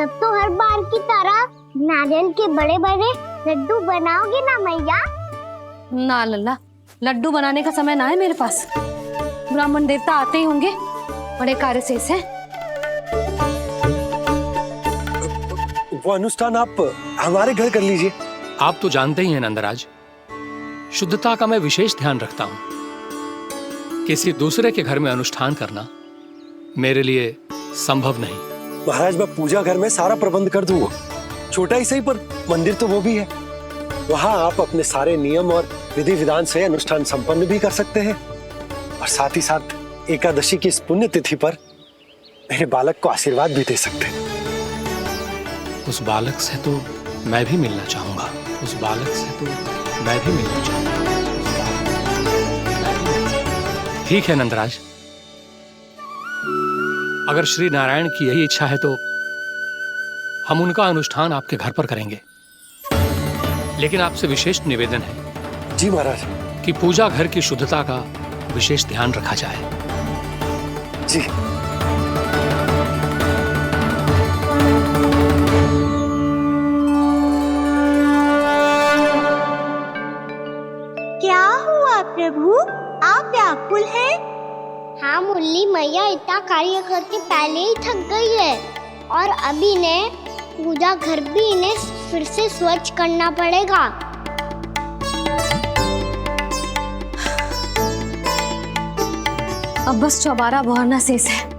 तब तो हर बार की तरह नारियल के बड़े बड़े लड्डू बनाओगे ना मैया? ना लल्ला, लड्डू बनाने का समय ना है मेरे पास। ब्राह्मण देवता आते ही होंगे, बड़े कार्य शेष हैं। वो अनुष्ठान आप हमारे घर कर लीजिए। आप तो जानते ही हैं नंदराज, शुद्धता का मैं विशेष ध्यान रखता हूं। किसी दूसरे के घर में अनुष्ठान करना मेरे लिए संभव नहीं। महाराज, मैं पूजा घर में सारा प्रबंध कर दूंगा। छोटा ही सही, पर मंदिर तो वो भी है। वहां आप अपने सारे नियम और विधि विधान से अनुष्ठान संपन्न भी कर सकते हैं, और साथ ही साथ एकादशी की इस पुण्य तिथि पर मेरे बालक को आशीर्वाद भी दे सकते हैं। उस बालक से तो मैं भी मिलना चाहूंगा। उस बालक से तो मैं भी मिलना चाहूंगा। ठीक है नंदराज, अगर श्री नारायण की यही इच्छा है तो हम उनका अनुष्ठान आपके घर पर करेंगे। लेकिन आपसे विशेष निवेदन है जी महाराज, कि पूजा घर की शुद्धता का विशेष ध्यान रखा जाए। जी। क्या हुआ प्रभु, आप व्याकुल हैं? हाँ मुरली मैया इतना कार्य करके पहले ही थक गई है, और अभी ने पूजा घर भी इन्हें फिर से स्वच्छ करना पड़ेगा। अब बस चौबारा बहारना शेष है।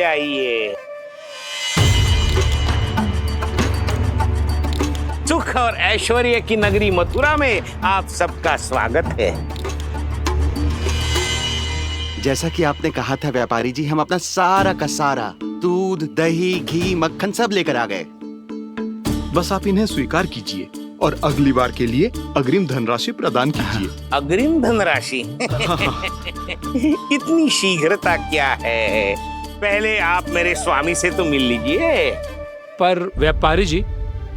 आइए। सुख और ऐश्वर्य की नगरी मथुरा में आप सबका स्वागत है। जैसा कि आपने कहा था व्यापारी जी, हम अपना सारा का सारा दूध, दही, घी, मक्खन सब लेकर आ गए। बस आप इन्हें स्वीकार कीजिए और अगली बार के लिए अग्रिम धनराशि प्रदान कीजिए। अग्रिम धनराशि? इतनी शीघ्रता क्या है? पहले आप मेरे स्वामी से तो मिल लीजिए। पर व्यापारी जी,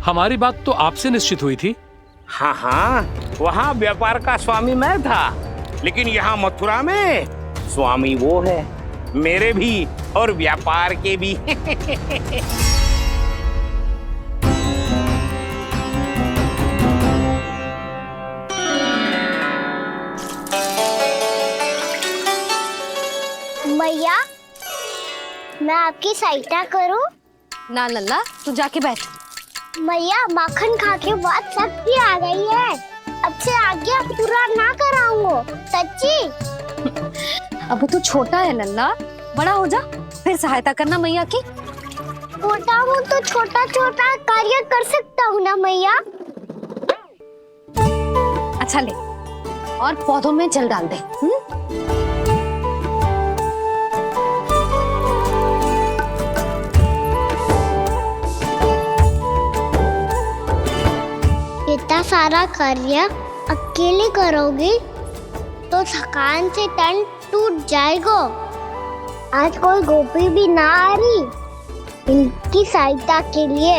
हमारी बात तो आपसे निश्चित हुई थी। हाँ, वहाँ व्यापार का स्वामी मैं था, लेकिन यहाँ मथुरा में स्वामी वो है, मेरे भी और व्यापार के भी। भैया, मैं आपकी सहायता करूं? ना लल्ला, तू जाके बैठ। भैया, माखन खा के बात शक्ति आ गई है। अब से आगे पूरा ना कराऊंगा, सच्ची। अब तू छोटा है लल्ला, बड़ा हो जा फिर सहायता करना मैया की। छोटा हूँ तो छोटा छोटा कार्य कर सकता हूँ ना मैया। अच्छा ले, और पौधों में जल डाल दे। इतना सारा कार्य अकेले करोगी तो थकान से तन टूट जाएगा। आज कोई गोपी भी ना आ रही इनकी सहायता के लिए।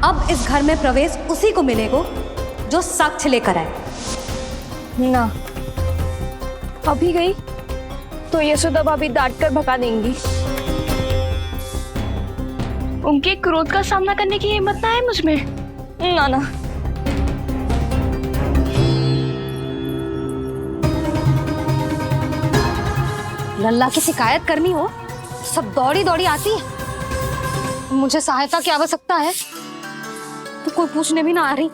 अब इस घर में प्रवेश उसी को मिलेगा जो साक्ष्य लेकर आए। ना, अभी गई तो यशोदा भाभी डांट कर भगा देंगी। उनके क्रोध का सामना करने की हिम्मत ना है मुझ में। ना ना, लल्ला की शिकायत करनी हो सब दौड़ी दौड़ी आती है। मुझे सहायता की आवश्यकता है तो कोई पूछने भी ना आ रही।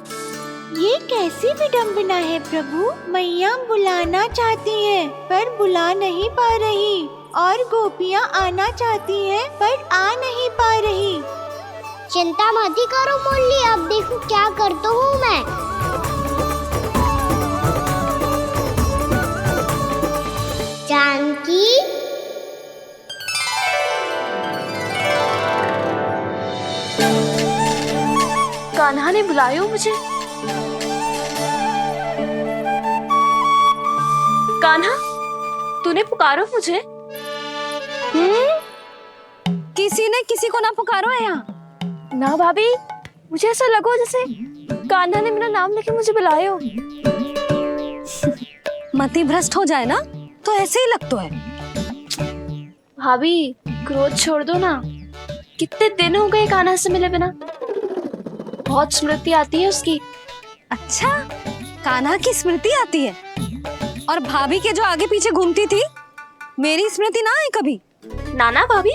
ये कैसी विडंबना है प्रभु। मैया बुलाना चाहती हैं पर बुला नहीं पा रही, और गोपियाँ आना चाहती हैं पर आ नहीं पा रही। चिंता मत करो मुरली, अब देखो क्या करता हूँ मैं। ने बुलायो मुझे? कान्हा, तूने पुकारो मुझे? किसी ने किसी को ना पुकारो है यहाँ। ना भाभी, मुझे ऐसा लगो जैसे कान्हा ने मेरा नाम लेके मुझे बुलायो। मति भ्रष्ट हो जाए ना तो ऐसे ही लगता है। भाभी, क्रोध छोड़ दो ना। कितने दिन हो गए कान्हा से मिले बिना। बहुत स्मृति आती है उसकी। अच्छा, कान्हा की स्मृति आती है? और भाभी के जो आगे पीछे घूमती थी, मेरी स्मृति ना है कभी? नाना भाभी,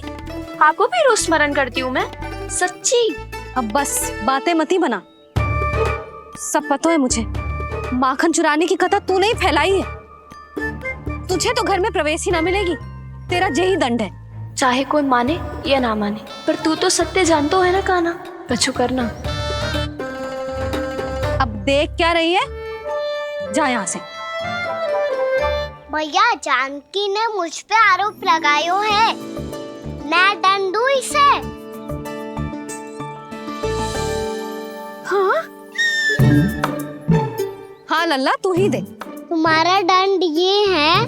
आपको भी रोज स्मरण करती हूँ मैं, सच्ची। अब बस बातें मत ही बना। सब पता है मुझे। माखन चुराने की कथा तूने ही फैलाई है। तुझे तो घर में प्रवेश ही ना मिलेगी। तेरा यही दंड है। चाहे कोई माने या ना माने, पर तू तो सत्य जानतो है ना कान्हा। कछु करना। अब देख क्या रही है? जा यहाँ से। भैया, जानकी ने मुझ पे आरोप लगायो है। मैं दंड दूं इसे? हाँ हाँ लल्ला, तू ही दे। तुम्हारा दंड ये है,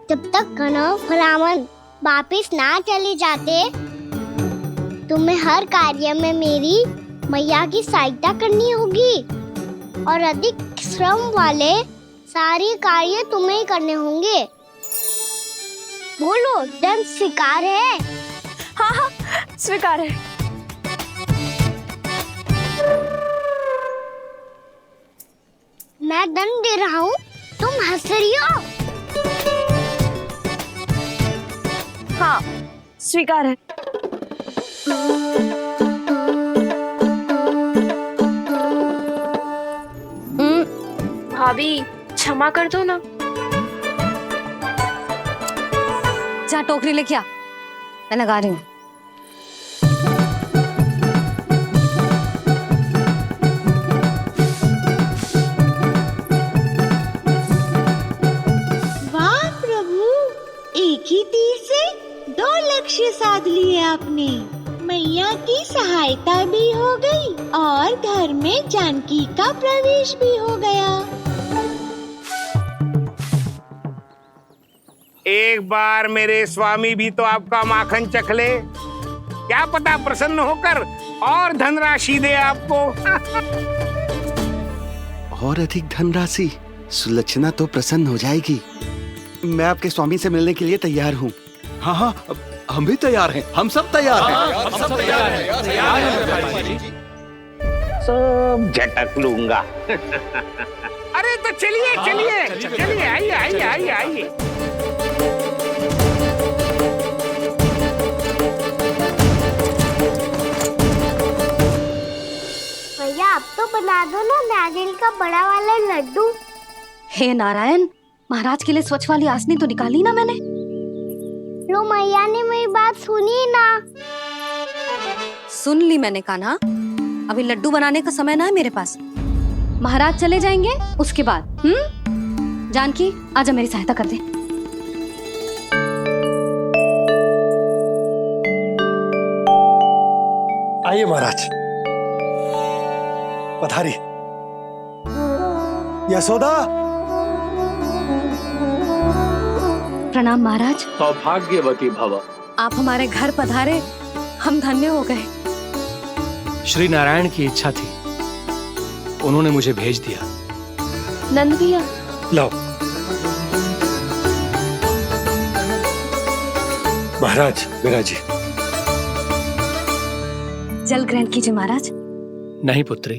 जब तक कनव ब्राह्मण वापिस ना चले जाते, तुम्हें हर कार्य में मेरी मैया की सहायता करनी होगी और अधिक श्रम वाले सारे कार्य तुम्हें ही करने होंगे। बोलो, दंड स्वीकार है? हाँ हाँ, स्वीकार है। मैं दंड दे रहा हूँ, तुम हंस रही हो? हाँ, स्वीकार है। भाभी, क्षमा कर दो ना। जा टोकरी लेके आ, मैं लगा रही हूँ। वाह प्रभु, एक ही तीर से 2 लक्ष्य साध लिए आपने। मैया की सहायता भी हो गई और घर में जानकी का प्रवेश भी हो गया। एक बार मेरे स्वामी भी तो आपका माखन चख ले। क्या पता प्रसन्न होकर और धनराशि दे आपको। और अधिक धनराशि? सुलक्षणा तो प्रसन्न हो जाएगी। मैं आपके स्वामी से मिलने के लिए तैयार हूँ। हाँ हाँ, हम भी तैयार हैं। हम सब तैयार हैं। हम सब तैयार हैं। सब झटक लूंगा। अरे तो चलिए चलिए चलिए, आइए आइए आइए आइए। भैया, आप तो बना दो ना नारियल का बड़ा वाला लड्डू। हे नारायण, महाराज के लिए स्वच्छ वाली आसनी तो निकाली ना मैंने। लो, मैया ने मेरी बात सुनी ना। सुन ली मैंने कान्हा। अभी लड्डू बनाने का समय ना है मेरे पास। महाराज चले जाएंगे उसके बाद। जानकी, आजा मेरी सहायता कर दे। आइए महाराज, पधारी। यशोदा। प्रणाम महाराज। सौभाग्यवती भव। आप हमारे घर पधारे, हम धन्य हो गए। श्री नारायण की इच्छा थी, उन्होंने मुझे भेज दिया। नंद भैया, लाओ। महाराज, विराजी। जल ग्रहण कीजिए महाराज। नहीं पुत्री,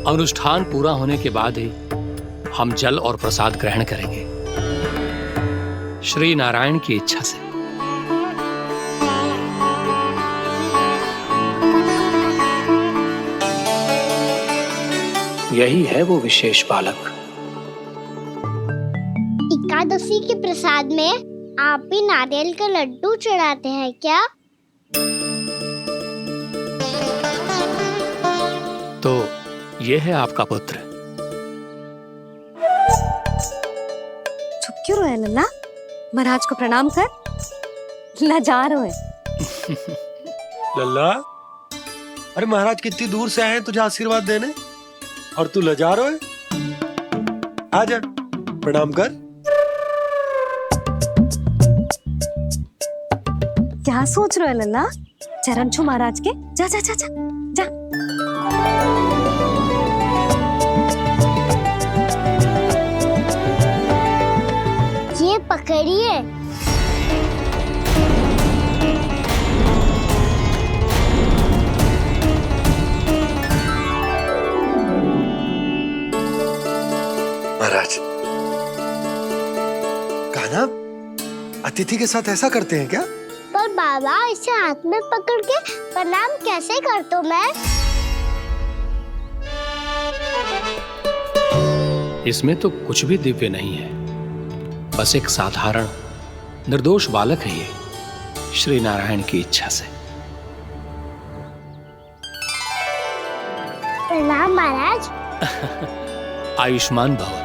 अनुष्ठान पूरा होने के बाद ही हम जल और प्रसाद ग्रहण करेंगे, श्री नारायण की इच्छा से। यही है वो विशेष बालक। एकादशी के प्रसाद में आप भी नारियल का लड्डू चढ़ाते हैं क्या? तो ये है आपका पुत्र। चुप क्यों रहे लल्ला? महाराज को प्रणाम कर। लजा रहे। लल्ला, अरे महाराज कितनी दूर से आए हैं तुझे आशीर्वाद देने, और तू लजा रहा है। आजा प्रणाम कर। क्या सोच रहे हो लल्ला? चरण छू महाराज के। जा जा जा जा जा। ये पकड़िए। महाराज, कान्हा अतिथि के साथ ऐसा करते हैं क्या? पर बाबा, इसे हाथ में पकड़ के प्रणाम कैसे करता हूँ मैं? इसमें तो कुछ भी दिव्य नहीं है, बस एक साधारण निर्दोष बालक है ये, श्री नारायण की इच्छा से। प्रणाम महाराज। आयुष्मान भव।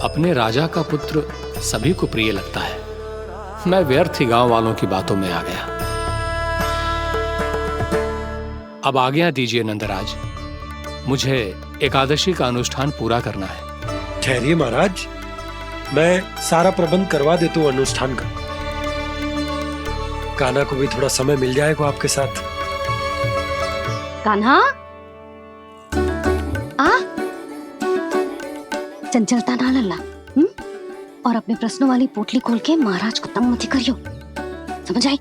अपने राजा का पुत्र सभी को प्रिय लगता है। मैं व्यर्थ ही गांव वालों की बातों में आ गया। अब आज्ञा दीजिए नंदराज, मुझे एकादशी का अनुष्ठान पूरा करना है। ठहरिए महाराज, मैं सारा प्रबंध करवा देता हूँ अनुष्ठान का। कान्हा को भी थोड़ा समय मिल जाएगा आपके साथ। कान्हा, आ चंचलता ना लल्ला। और अपने प्रश्नों वाली पोटली खोल के महाराज को तंग मत करियो, समझ आई?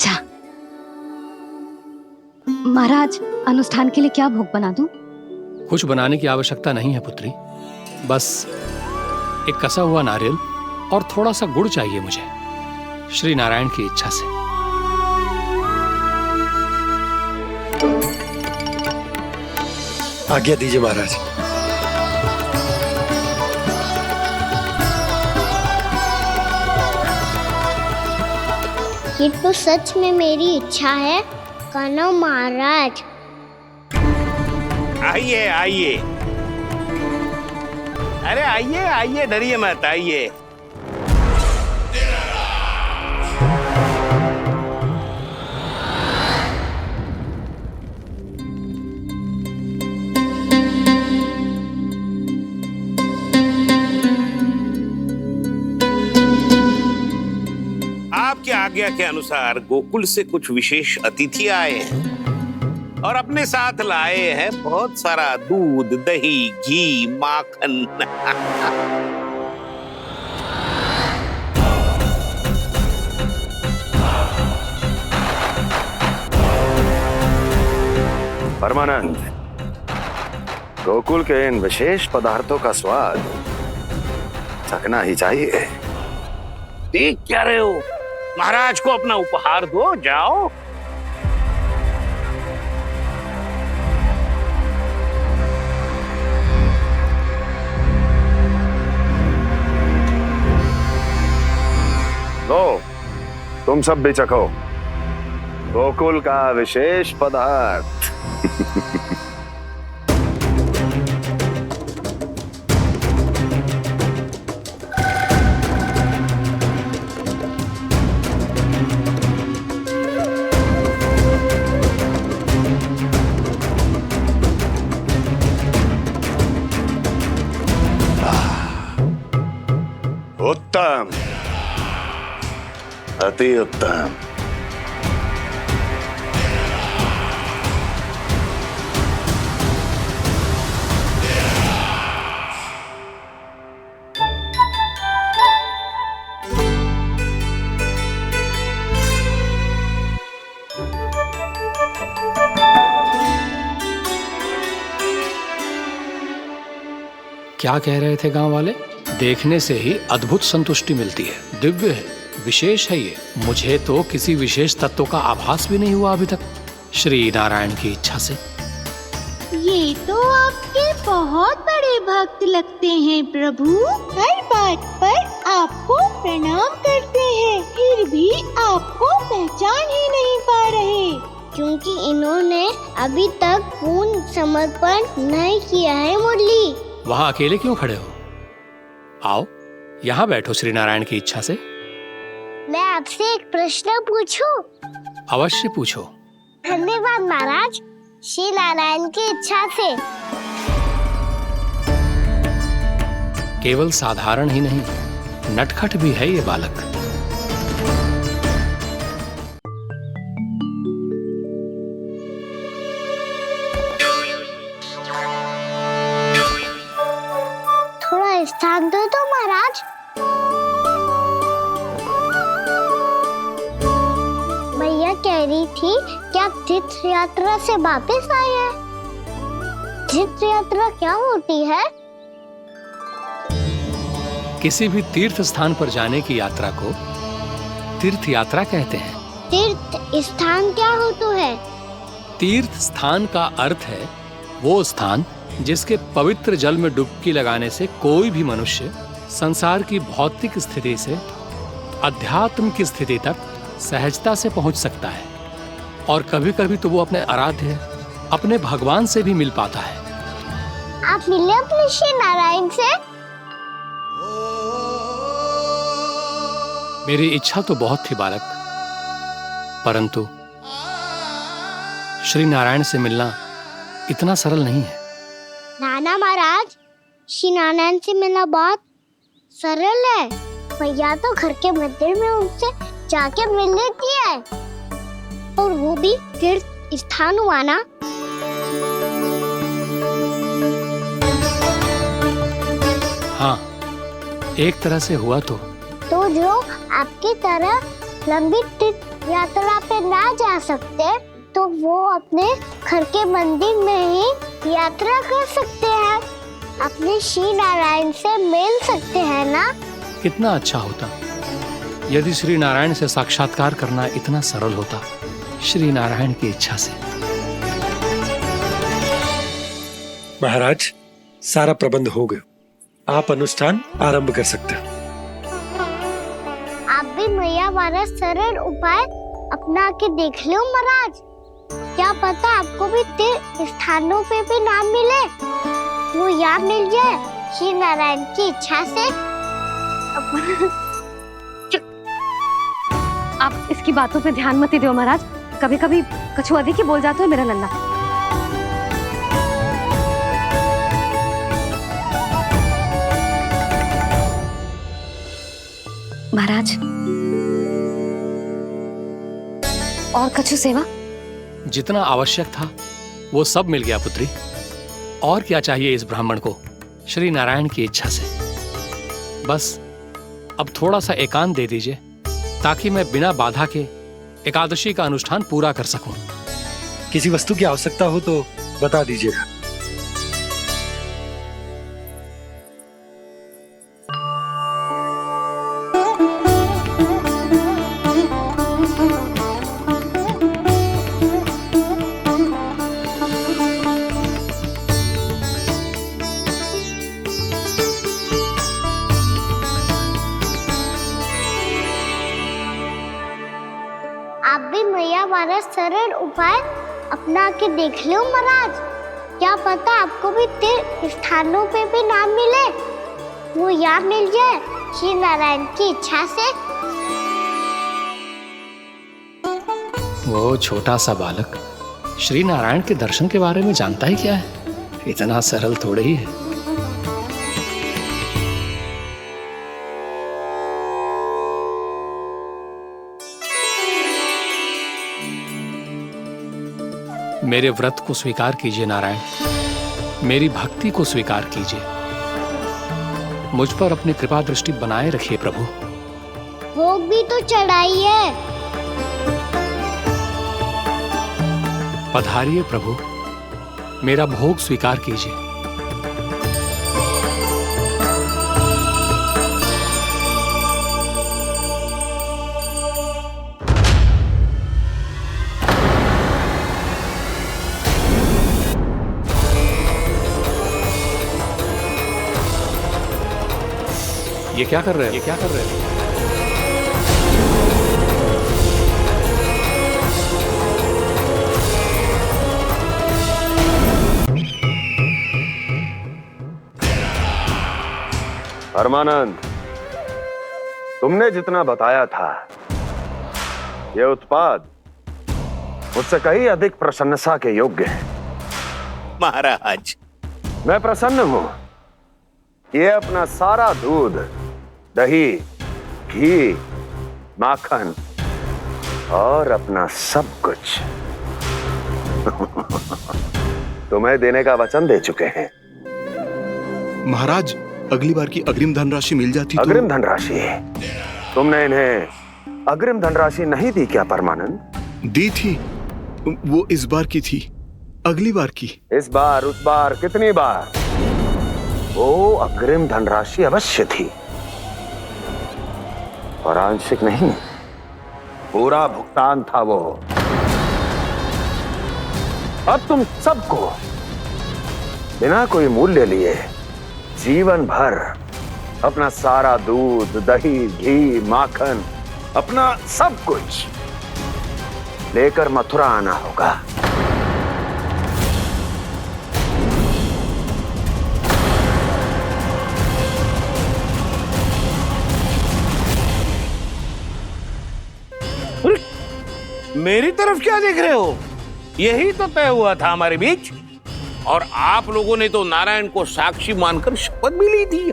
जा। महाराज, अनुष्ठान के लिए क्या भोग बना दूं? कुछ बनाने की आवश्यकता नहीं है पुत्री, बस एक कसा हुआ नारियल और थोड़ा सा गुड़ चाहिए मुझे, श्री नारायण की इच्छा से। आज्ञा दीजिए महाराज। ये तो सच में मेरी इच्छा है कान्हा महाराज। आइए आइए, अरे आइए आइए, डरिए मत, आइए। आपकी आज्ञा के अनुसार गोकुल से कुछ विशेष अतिथि आए हैं और अपने साथ लाए हैं बहुत सारा दूध, दही, घी, माखन। परमानंद, गोकुल के इन विशेष पदार्थों का स्वाद चखना ही चाहिए। देख क्या रहे हो? महाराज को अपना उपहार दो, जाओ। लो, तुम सब भी चखो गोकुल का विशेष पदार्थ। उत्तम, अति उत्तम। क्या कह रहे थे गांव वाले? देखने से ही अद्भुत संतुष्टि मिलती है, दिव्य है, विशेष है ये। मुझे तो किसी विशेष तत्व का आभास भी नहीं हुआ अभी तक, श्री नारायण की इच्छा से। ये तो आपके बहुत बड़े भक्त लगते हैं प्रभु। हर बात पर आपको प्रणाम करते हैं, फिर भी आपको पहचान ही नहीं पा रहे। क्योंकि इन्होंने अभी तक पूर्ण समर्पण नहीं किया है मुरली। वहां अकेले क्यों खड़े हो? आओ, यहां बैठो श्री नारायण की इच्छा से। मैं आपसे एक प्रश्न पूछूं? अवश्य पूछो। धन्यवाद महाराज। श्री नारायण की इच्छा से। केवल साधारण ही नहीं, नटखट भी है ये बालक। थोड़ा स्थान दो तो महाराज। मैया कह रही थी कि आप तीर्थ यात्रा से वापस आए हैं। तीर्थ यात्रा क्या होती है? किसी भी तीर्थ स्थान पर जाने की यात्रा को तीर्थ यात्रा कहते हैं। तीर्थ स्थान क्या होता है? तीर्थ स्थान का अर्थ है वो स्थान जिसके पवित्र जल में डुबकी लगाने से कोई भी मनुष्य संसार की भौतिक स्थिति से अध्यात्म की स्थिति तक सहजता से पहुंच सकता है, और कभी कभी तो वो अपने आराध्य अपने भगवान से भी मिल पाता है। आप मिले अपने श्री नारायण से? मेरी इच्छा तो बहुत थी बालक, परंतु श्री नारायण से मिलना इतना सरल नहीं है। नाना महाराज, श्री नारायण से मिलना बहुत सरल है। मैया तो घर के मंदिर में उनसे जाके मिल लेती है, और वो भी तीर्थ स्थान हुआ ना। हाँ, एक तरह से हुआ तो जो आपकी तरह लंबी तीर्थ यात्रा पे ना जा सकते, तो वो अपने घर के मंदिर में ही यात्रा कर सकते हैं, अपने श्री नारायण से मिल सकते हैं ना। कितना अच्छा होता यदि श्री नारायण से साक्षात्कार करना इतना सरल होता, श्री नारायण की इच्छा से। महाराज, सारा प्रबंध हो गया, आप अनुष्ठान आरंभ कर सकते हैं। आप भी मैया वाला सरल उपाय अपना के देख लो महाराज। क्या पता आपको भी तीर्थ स्थानों पे भी नाम मिले, वो याद मिल जाए श्री नारायण की इच्छा से। आप इसकी बातों पे ध्यान मत दो महाराज। कभी कभी कछु अधिक ही बोल जाते हो मेरा लल्ला। महाराज, और कछु सेवा? जितना आवश्यक था वो सब मिल गया पुत्री। और क्या चाहिए इस ब्राह्मण को श्री नारायण की इच्छा से? बस अब थोड़ा सा एकांत दे दीजिए, ताकि मैं बिना बाधा के एकादशी का अनुष्ठान पूरा कर सकूं। किसी वस्तु की आवश्यकता हो तो बता दीजिएगा। आप भी मैया वाला सरल उपाय अपना के देख लो महाराज। क्या पता आपको भी तीर्थ स्थानों पे भी नाम मिले, वो याद मिल जाए श्री नारायण की इच्छा से। वो छोटा सा बालक श्री नारायण के दर्शन के बारे में जानता ही क्या है? इतना सरल थोड़े ही है। मेरे व्रत को स्वीकार कीजिए नारायण, मेरी भक्ति को स्वीकार कीजिए। मुझ पर अपनी कृपा दृष्टि बनाए रखिए प्रभु। भोग भी तो चढ़ाइए। पधारिए प्रभु, मेरा भोग स्वीकार कीजिए। ये क्या कर रहे हैं? ये क्या कर रहे हैं? परमानंद, तुमने जितना बताया था ये उत्पाद मुझसे कहीं अधिक प्रशंसा के योग्य है। महाराज, मैं प्रसन्न हूं। ये अपना सारा दूध, दही, घी, माखन और अपना सब कुछ तुम्हें देने का वचन दे चुके हैं। महाराज, अगली बार की अग्रिम धनराशि मिल जाती तो। अग्रिम धनराशि? तुमने इन्हें अग्रिम धनराशि नहीं दी क्या परमानंद? दी थी, वो इस बार की थी, अगली बार की। इस बार, उस बार, कितनी बार? वो अग्रिम धनराशि अवश्य थी और आंशिक नहीं, पूरा भुगतान था वो। अब तुम सबको बिना कोई मूल्य लिए जीवन भर अपना सारा दूध, दही, घी, माखन, अपना सब कुछ लेकर मथुरा आना होगा। मेरी तरफ क्या देख रहे हो? यही तो तय हुआ था हमारे बीच, और आप लोगों ने तो नारायण को साक्षी मानकर शपथ भी ली थी।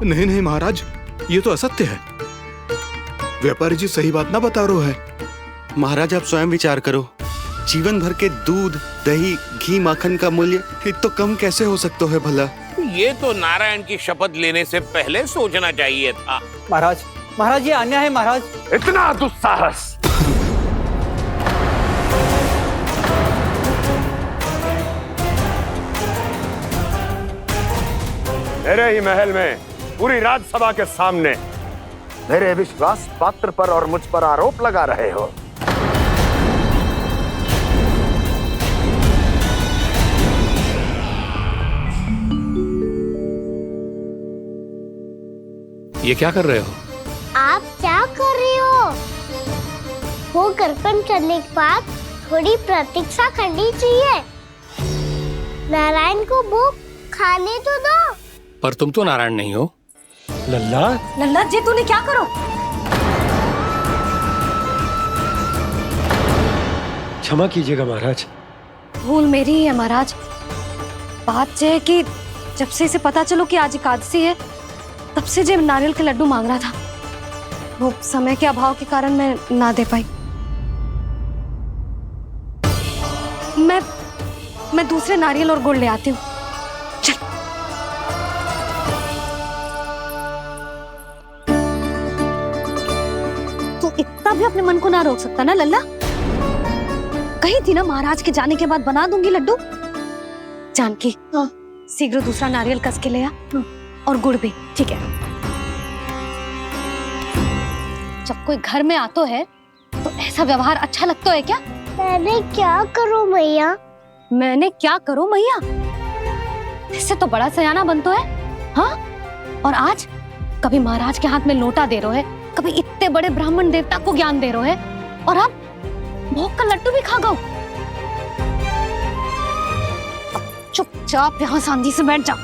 नहीं नहीं महाराज, ये तो असत्य है। व्यापारी जी सही बात ना बता रहे हैं। महाराज, आप स्वयं विचार करो। जीवन भर के दूध, दही, घी, माखन का मूल्य तो कम कैसे हो सकता है भला? ये तो नारायण की शपथ लेने से पहले सोचना चाहिए था। महाराज, महाराज ये अन्याय है महाराज। इतना दुस्साहस! मेरे ही महल में पूरी राजसभा के सामने मेरे विश्वास पात्र पर और मुझ पर आरोप लगा रहे हो। ये क्या कर रहे हो? आप क्या कर रहे हो? वो कर्पण करने के बाद थोड़ी प्रतीक्षा करनी चाहिए। नारायण को वो खाने तो दो। पर तुम तो नारायण नहीं हो। लल्ला, लल्ला जी, तूने क्या करो? क्षमा कीजिएगा महाराज। भूल मेरी ही है महाराज। बात यह है कि जब से इसे पता चलो कि आज एकादशी है, तब से जब नारियल के लड्डू मांग रहा था, वो समय के अभाव के कारण मैं ना दे पाई। मैं दूसरे नारियल और गुड़ ले आती हूँ। चल। तू इतना भी अपने मन को ना रोक सकता ना लल्ला? कही थी ना महाराज के जाने के बाद बना दूंगी लड्डू। जानकी, शीघ्र दूसरा नारियल कस के ले आ, और गुड़ भी। ठीक है। जब कोई घर में आतो है तो ऐसा व्यवहार अच्छा लगता है क्या? मैंने क्या करूं मैया? मैंने क्या करूं मैया? इससे तो बड़ा सयाना बनतो है। हाँ? और आज कभी महाराज के हाथ में लोटा दे रहे है, कभी इतने बड़े ब्राह्मण देवता को ज्ञान दे रहे है, और अब भोग का लड्डू भी खा गो। चुपचाप यहाँ शांति से बैठ जा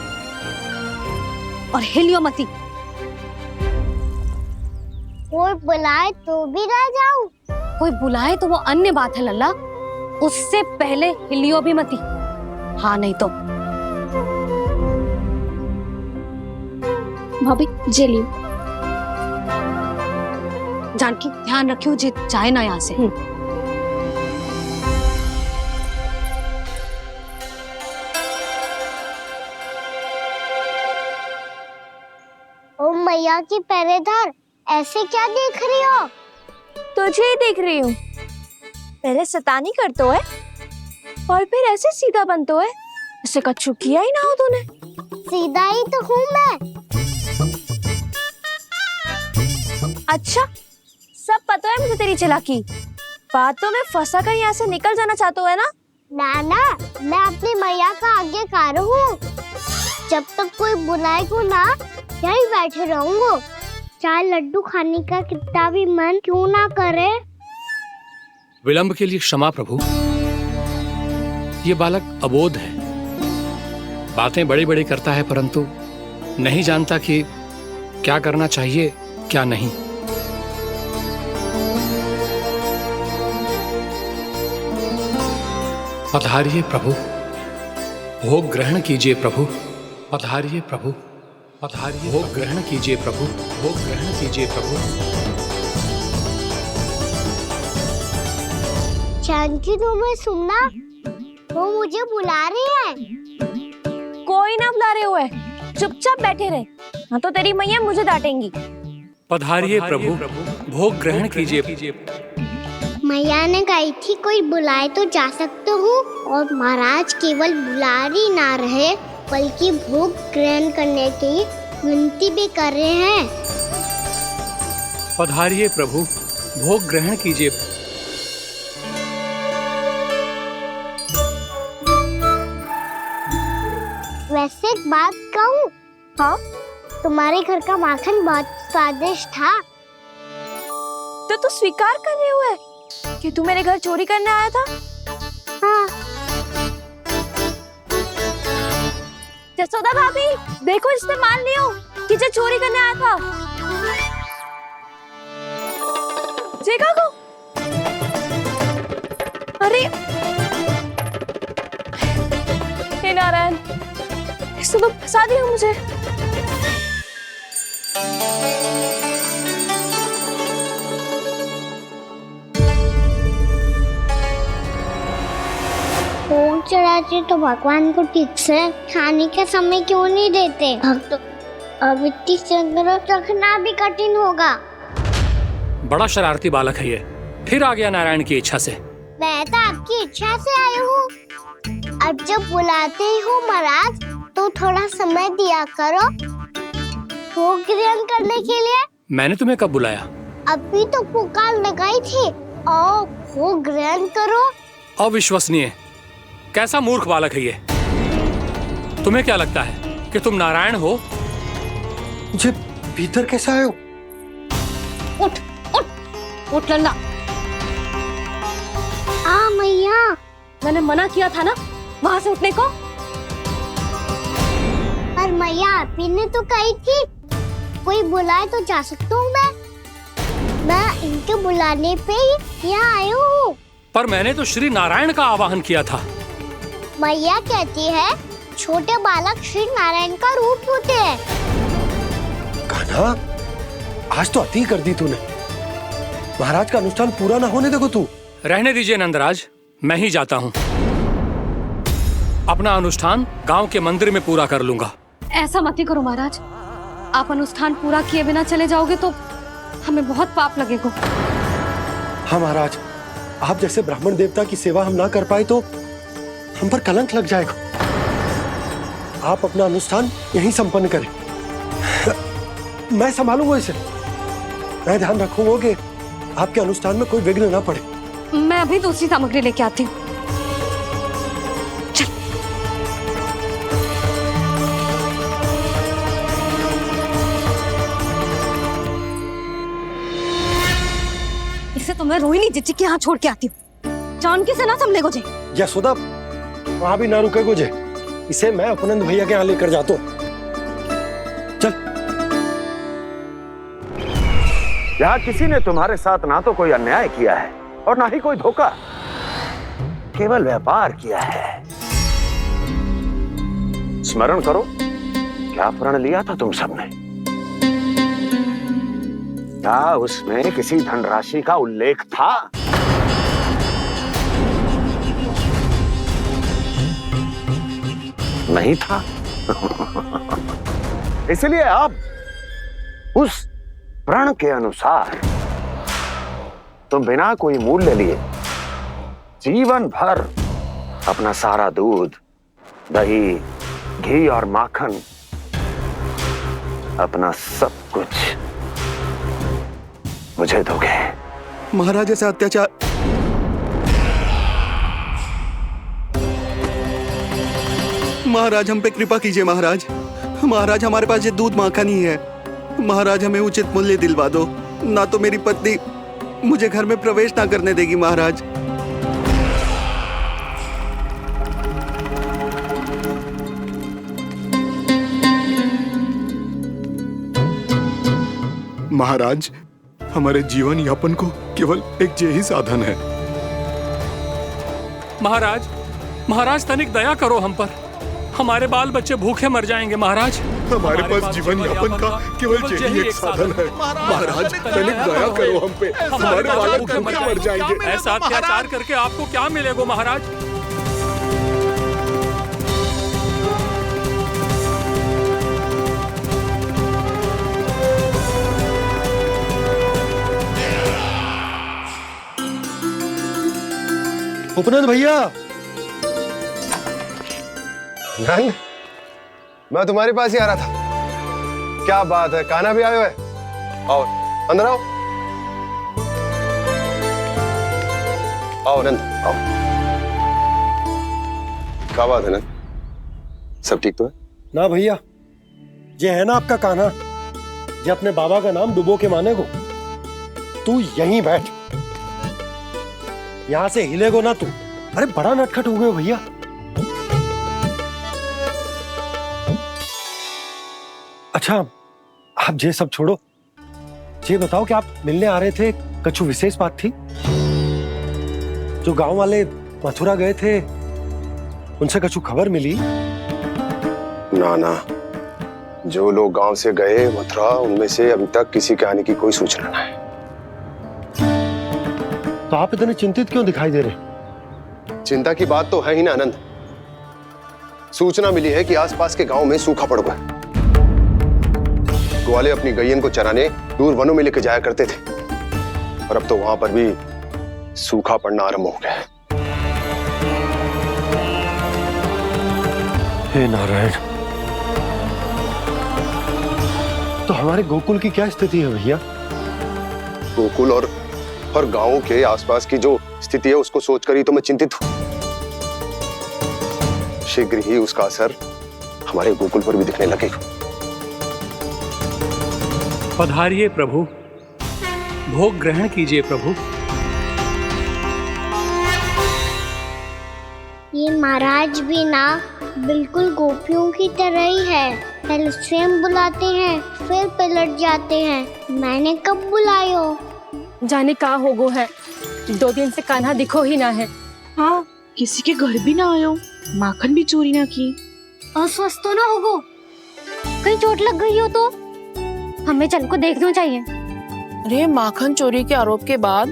और हिलियो मती। कोई बुलाए तो भी ना जाऊं? कोई बुलाए तो वो अन्य बात है लल्ला, उससे पहले हिलियो भी मती। हाँ नहीं तो। भाभी जे लियो। जानकी, ध्यान रखियो जे जाए ना यहाँ से। ओ मैया की पहरेदार, ऐसे क्या देख रही हो? तुझे ही देख रही हूँ। पहले शैतानी करतो है और फिर ऐसे सीधा बनतो है। ऐसे कछु किया ही ना हो तूने। सीधा ही तो हूँ मैं। अच्छा, सब पता है मुझे तेरी चालाकी। बातों में फंसा कर यहाँ से निकल जाना चाहते है ना? नाना, मैं अपनी मैया का आज्ञाकार हूँ। जब तक कोई बुलाए को ना, यही बैठे रहूंगा। चाहे लड्डू खाने का कितना भी मन क्यों ना करे। विलंब के लिए क्षमा प्रभु। ये बालक अबोध है, बातें बड़ी बड़ी करता है, परंतु नहीं जानता कि क्या करना चाहिए क्या नहीं। पधारिए प्रभु, भोग ग्रहण कीजिए प्रभु। पधारिए प्रभु, पधारिए, भोग ग्रहण कीजिए प्रभु, भोग ग्रहण कीजिए प्रभु। जानकी तुम्हें सुनना, वो मुझे बुला रही है। कोई ना बुला रहे हुए, चुपचाप बैठे रहे, हाँ तो तेरी मैया मुझे डांटेंगी। पधारिए प्रभु, भोग ग्रहण कीजिए। मैया ने कही थी कोई बुलाए तो जा सकते हूँ, और महाराज केवल बुलारी ना रहे बल्कि भोग ग्रहण करने की विनती भी कर रहे हैं। पधारिए प्रभु, भोग ग्रहण कीजिए। वैसे एक बात कहूँ? हाँ? तुम्हारे घर का माखन बहुत स्वादिष्ट था। तो तू स्वीकार कर रहे हुए कि तू मेरे घर चोरी करने आया था? हाँ। जसोदा भाभी, देखो इसने मान लियो कि जो चोरी करने आया था। देखा को? अरे हे नारायण, इसने तो फंसा दिया मुझे। भोग चढ़ाते तो भगवान को ठीक से खाने का समय क्यों नहीं देते? भक्त अब इतनी संग्रह रखना भी कठिन होगा। बड़ा शरारती बालक है ये, फिर आ गया नारायण की इच्छा से। मैं तो आपकी इच्छा से आई हूँ। अब जब बुलाते हो महाराज तो थोड़ा समय दिया करो भोग ग्रहण करने के लिए। मैंने तुम्हें कब बुलाया? अभी तो पुकार लगाई थी, आओ भोग ग्रहण करो। अविश्वसनीय, कैसा मूर्ख बालक है ये। तुम्हें क्या लगता है कि तुम नारायण हो? मुझे भीतर कैसे आए हो? उठ उठ उठ लल्ला। मैया, मैंने मना किया था ना वहां से उठने को। पर मैया आपी ने तो कही थी कोई बुलाए तो जा सकता हूँ। मैं इनके बुलाने पे ही यहाँ आई हूँ। पर मैंने तो श्री नारायण का आवाहन किया था। मैया कहती है छोटे बालक श्री नारायण का रूप होते हैं। कान्हा, आज तो अति कर दी तूने। महाराज का अनुष्ठान पूरा ना होने देखो तू। रहने दीजिए नंदराज, मैं ही जाता हूँ। अपना अनुष्ठान गांव के मंदिर में पूरा कर लूंगा। ऐसा मत ही करो महाराज, आप अनुष्ठान पूरा किए बिना चले जाओगे तो हमें बहुत पाप लगेगा। हाँ महाराज, आप जैसे ब्राह्मण देवता की सेवा हम ना कर पाए तो हम पर कलंक लग जाएगा। आप अपना अनुष्ठान यहीं संपन्न करें, मैं संभालूंगा इसे। मैं ध्यान रखूंगा कि आपके अनुष्ठान में कोई विघ्न ना पड़े। मैं अभी दूसरी सामग्री लेके आती हूँ। चल। इसे तो मैं रोहिणी जीजी के यहाँ छोड़ के आती हूँ। जानकी से ना संभले गुजे। यशोदा, वहां भी ना रुके गुजे। इसे मैं अपनंद भैया के यहाँ लेकर जाता हूँ। चल। यहाँ किसी ने तुम्हारे साथ ना तो कोई अन्याय किया है और ना ही कोई धोखा, केवल व्यापार किया है। स्मरण करो, क्या प्रण लिया था तुम सबने? क्या उसमें किसी धनराशि का उल्लेख था? नहीं था। इसलिए अब उस प्रण के अनुसार तुम बिना कोई मूल्य लिए जीवन भर अपना सारा दूध, दही, घी और माखन, अपना सब कुछ मुझे दोगे। महाराज ऐसा अत्याचार। महाराज हम पे कृपा कीजिए। महाराज, महाराज हमारे पास ये दूध माखन ही है। महाराज हमें उचित मूल्य दिलवा दो, ना तो मेरी पत्नी मुझे घर में प्रवेश ना करने देगी। महाराज, महाराज, हमारे जीवन यापन को केवल एक यही साधन है। महाराज, महाराज तनिक दया करो हम पर, हमारे बाल बच्चे भूखे मर जाएंगे महाराज। हमारे पास जीवन यापन का केवल यही एक साधन है। महाराज तनिक दया करो हम पे, हमारे बालक भूखे मर जाएंगे। ऐसा अत्याचार करके आपको क्या मिलेगा महाराज? उपनंद भैया, नंद, मैं तुम्हारे पास ही आ रहा था। क्या बात है, कान्हा भी आयो है? आओ अंदर आओ। आओ नंद आओ। क्या बात है नंद, सब ठीक तो है ना? भैया ये है ना आपका कान्हा, ये अपने बाबा का नाम डुबो के माने को। तू यहीं बैठ, यहां से हिलेगो ना तू। अरे बड़ा नटखट हो गए भैया। अच्छा आप ये सब छोड़ो, ये बताओ कि आप मिलने आ रहे थे, कछु विशेष बात थी? जो गांव वाले मथुरा गए थे उनसे कछु खबर मिली? ना ना, जो लोग गांव से गए मथुरा, उनमें से अभी तक किसी के आने की कोई सूचना नहीं है। तो आप इतने चिंतित क्यों दिखाई दे रहे? चिंता की बात तो है ही ना आनंद। सूचना मिली है कि आसपास के गांव में सूखा पड़ गया। ग्वाले अपनी गैयन को चराने दूर वनों में लेकर जाया करते थे, और अब तो वहां पर भी सूखा पड़ना आरंभ हो गया है। हे नारायण, तो हमारे गोकुल की क्या स्थिति है भैया? गोकुल और गांवों के आसपास की जो स्थिति है उसको सोचकर ही तो मैं चिंतित हूं। शीघ्र ही उसका असर हमारे गोकुल पर भी दिखने लगेगा। पधारिए प्रभु, भोग ग्रहण कीजिए प्रभु। ये महाराज भी ना बिल्कुल गोपियों की तरह ही है। पहले स्वयं बुलाते हैं, फिर पलट जाते हैं। मैंने कब बुलायो? जाने का हो गो है, 2 दिन से कान्हा दिखो ही ना है। हाँ, किसी के घर भी ना आयो, माखन भी चोरी ना की। अस्वस्थ तो ना होगो? कहीं चोट लग गई हो तो? हमें चल को देखना चाहिए। अरे माखन चोरी के आरोप के बाद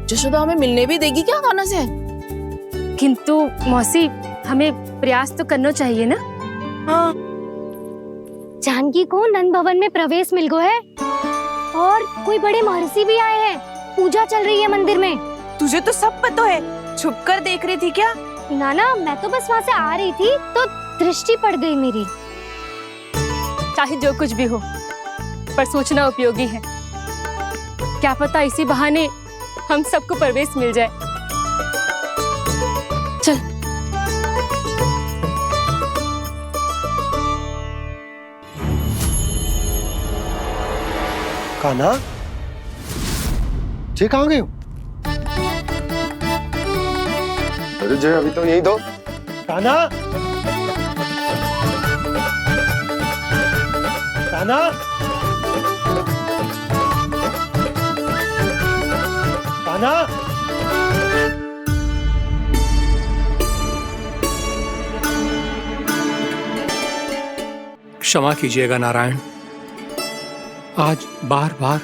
जशोदा हमें मिलने भी देगी क्या कान्हा से? किंतु मौसी, हमें प्रयास तो करना चाहिए ना। हाँ, जानकी को नंद भवन में प्रवेश मिल गो है, और कोई बड़े महर्षि भी आए हैं। पूजा चल रही है मंदिर में। तुझे तो सब पता है, छुप कर देख रही थी क्या? ना, मैं तो बस वहाँ से आ रही थी तो दृष्टि पड़ गई मेरी। चाहे जो कुछ भी हो, पर सूचना उपयोगी है। क्या पता इसी बहाने हम सबको प्रवेश मिल जाए। चल। कान्हा, जे कहाँ गए हो? अरे जय, अभी तो यही दो। कान्हा, कान्हा, कान्हा। क्षमा कीजिएगा नारायण, आज बार बार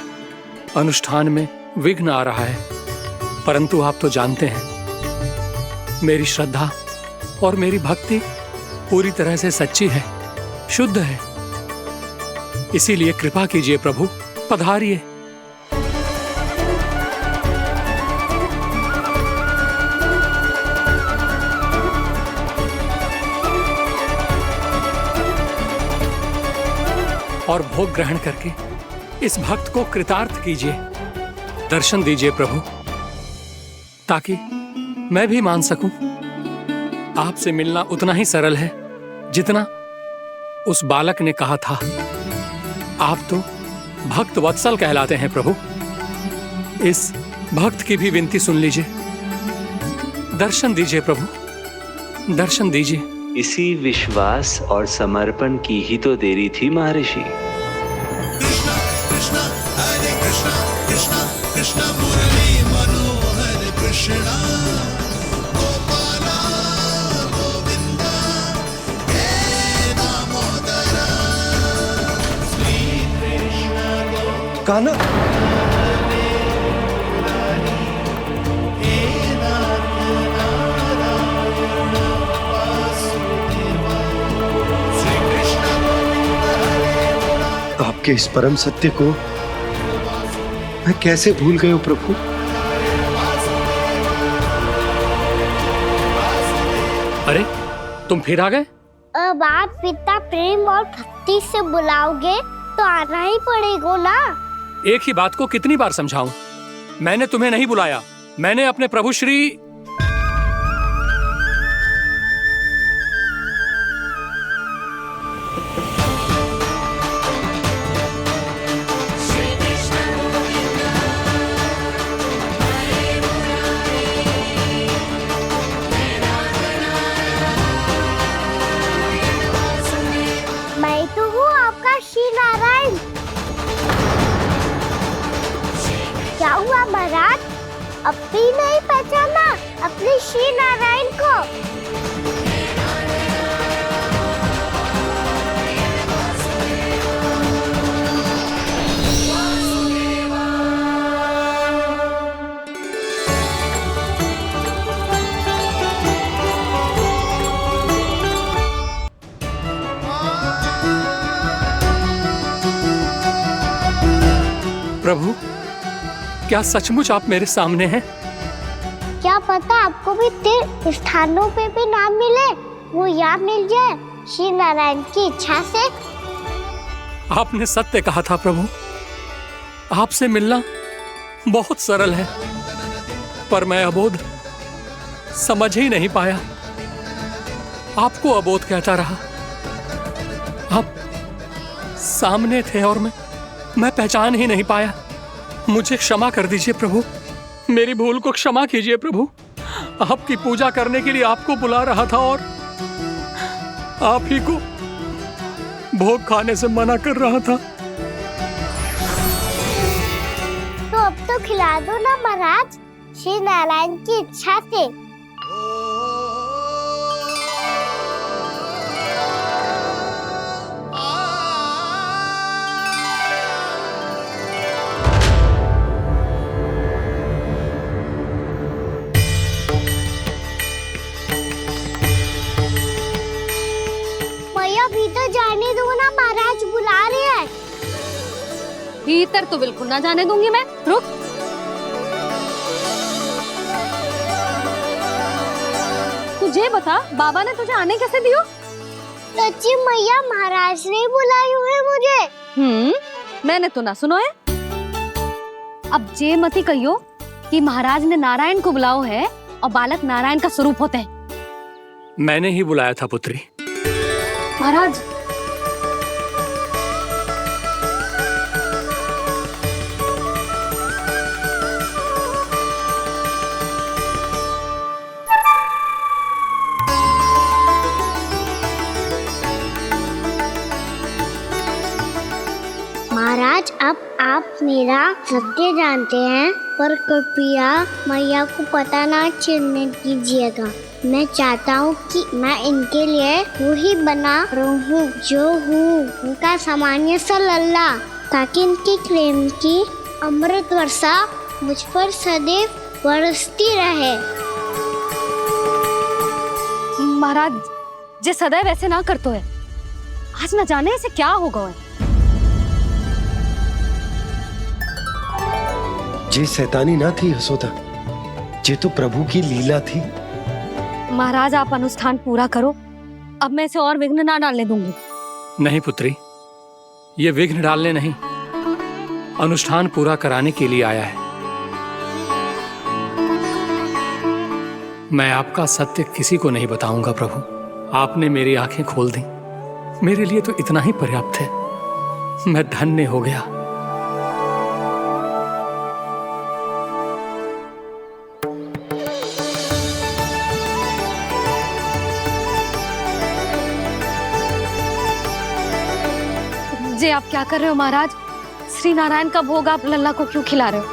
अनुष्ठान में विघ्न आ रहा है, परंतु आप तो जानते हैं मेरी श्रद्धा और मेरी भक्ति पूरी तरह से सच्ची है, शुद्ध है। इसीलिए कृपा कीजिए प्रभु, पधारिए। और भोग ग्रहण करके इस भक्त को कृतार्थ कीजिए। दर्शन दीजिए प्रभु, ताकि मैं भी मान सकूं। आपसे मिलना उतना ही सरल है जितना उस बालक ने कहा था। आप तो भक्त वत्सल कहलाते हैं प्रभु। इस भक्त की भी विनती सुन लीजिए। दर्शन दीजिए प्रभु, दर्शन दीजिए। इसी विश्वास और समर्पण की ही तो देरी थी महर्षि। कृष्णा कृष्णा हरे कृष्णा, कृष्णा कृष्णा मुरली मनोहर कृष्णा, गोपाला कान्हा, आपके इस परम सत्य को मैं कैसे भूल गया हूं प्रभु। अरे तुम फिर आ गए? अब आप पिता प्रेम और भक्ति से बुलाओगे तो आना ही पड़ेगा ना। एक ही बात को कितनी बार समझाऊं? मैंने तुम्हें नहीं बुलाया, मैंने अपने प्रभु श्री मैं तो हूँ आपका श्री नारायण। क्या हुआ महाराज, अब भी नहीं पहचाना अपने श्री नारायण को? प्रभु, क्या सचमुच आप मेरे सामने हैं? क्या पता आपको भी तीर्थ स्थानों पे भी नाम मिले, वो याद मिल जाए श्री नारायण की इच्छा से। आपने सत्य कहा था प्रभु, आपसे मिलना बहुत सरल है, पर मैं अबोध समझ ही नहीं पाया। आपको अबोध कहता रहा। आप सामने थे और मैं पहचान ही नहीं पाया। मुझे क्षमा कर दीजिए प्रभु, मेरी भूल को क्षमा कीजिए प्रभु। आपकी पूजा करने के लिए आपको बुला रहा था और आप ही को भोग खाने से मना कर रहा था। तो अब तो खिला दो ना महाराज, श्री नारायण की इच्छा से। भीतर जाने दो ना महाराज, बुला रहे हैं। भीतर तो बिल्कुल ना जाने दूंगी मैं, रुक। तुझे बता, बाबा ने तुझे आने कैसे दियो? सच्ची मैया, महाराज ने बुलाई हुई मुझे। मैंने तो ना सुनो है। अब जे मती कहियो कि महाराज ने नारायण को बुलाओ है और बालक नारायण का स्वरूप होते हैं। मैंने ही बुलाया था पुत्री। महाराज, महाराज, अब आप मेरा सत्य जानते हैं, पर कृपया मैया को पता ना चलने दीजिएगा। मैं चाहता हूँ कि मैं इनके लिए वो ही बना रहूँ जो हूँ, उनका सामान्य सा लल्ला, ताकि इनके प्रेम की अमृत वर्षा मुझ पर सदैव बरसती रहे। महाराज, जे सदैव ऐसे ना करतो है, आज न जाने इसे क्या होगा है। जे शैतानी ना थी यशोदा, जे तो प्रभु की लीला थी। महाराज, आप अनुष्ठान पूरा करो, अब मैं इसे और विघ्न ना डालने दूंगी। नहीं पुत्री, ये विघ्न डालने नहीं, अनुष्ठान पूरा कराने के लिए आया है। मैं आपका सत्य किसी को नहीं बताऊंगा प्रभु। आपने मेरी आंखें खोल दी, मेरे लिए तो इतना ही पर्याप्त है। मैं धन्य हो गया। जे आप क्या कर रहे हो महाराज? श्री नारायण का भोग आप लल्ला को क्यों खिला रहे हो?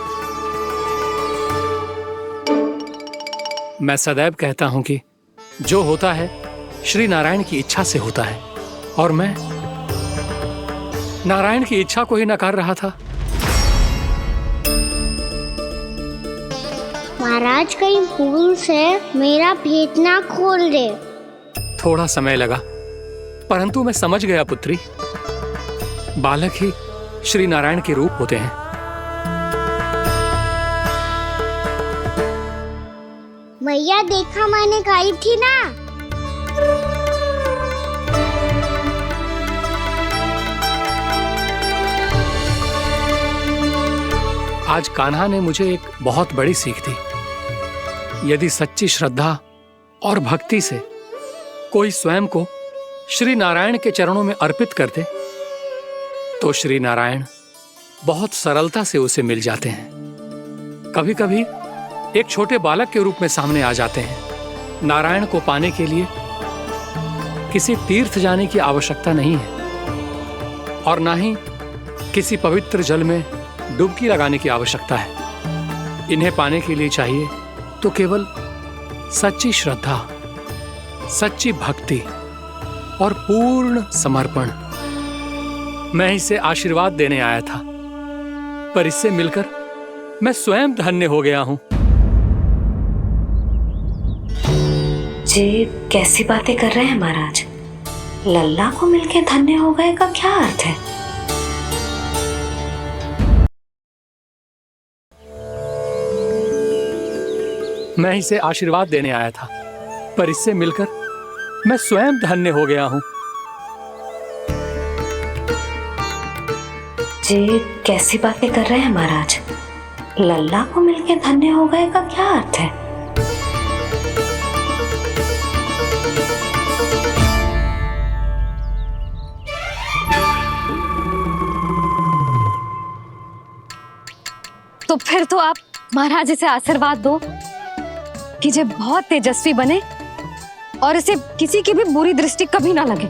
मैं सदैव कहता हूं कि जो होता है श्री नारायण की इच्छा से होता है, और मैं नारायण की इच्छा को ही नकार रहा था। महाराज कहीं भूल से मेरा भेद ना खोल दे। थोड़ा समय लगा, परंतु मैं समझ गया पुत्री। बालक ही श्री नारायण के रूप होते हैं। मैया देखा मैंने गाई थी ना। आज कान्हा ने मुझे एक बहुत बड़ी सीख दी। यदि सच्ची श्रद्धा और भक्ति से कोई स्वयं को श्री नारायण के चरणों में अर्पित कर दे तो श्री नारायण बहुत सरलता से उसे मिल जाते हैं। कभी कभी एक छोटे बालक के रूप में सामने आ जाते हैं। नारायण को पाने के लिए किसी तीर्थ जाने की आवश्यकता नहीं है और ना ही किसी पवित्र जल में डुबकी लगाने की आवश्यकता है। इन्हें पाने के लिए चाहिए तो केवल सच्ची श्रद्धा, सच्ची भक्ति और पूर्ण समर्पण। मैं इसे आशीर्वाद देने आया था, पर इससे मिलकर मैं स्वयं धन्य हो गया हूं। जी कैसी बातें कर रहे हैं महाराज? लल्ला को मिलके धन्य हो गए का क्या अर्थ है? मैं इसे आशीर्वाद देने आया था, पर इससे मिलकर मैं स्वयं धन्य हो गया हूं। जी कैसी बातें कर रहे हैं महाराज? लल्ला को मिलके धन्य हो गए का क्या अर्थ है? तो फिर तो आप महाराज इसे आशीर्वाद दो कि ये बहुत तेजस्वी बने और इसे किसी की भी बुरी दृष्टि कभी ना लगे।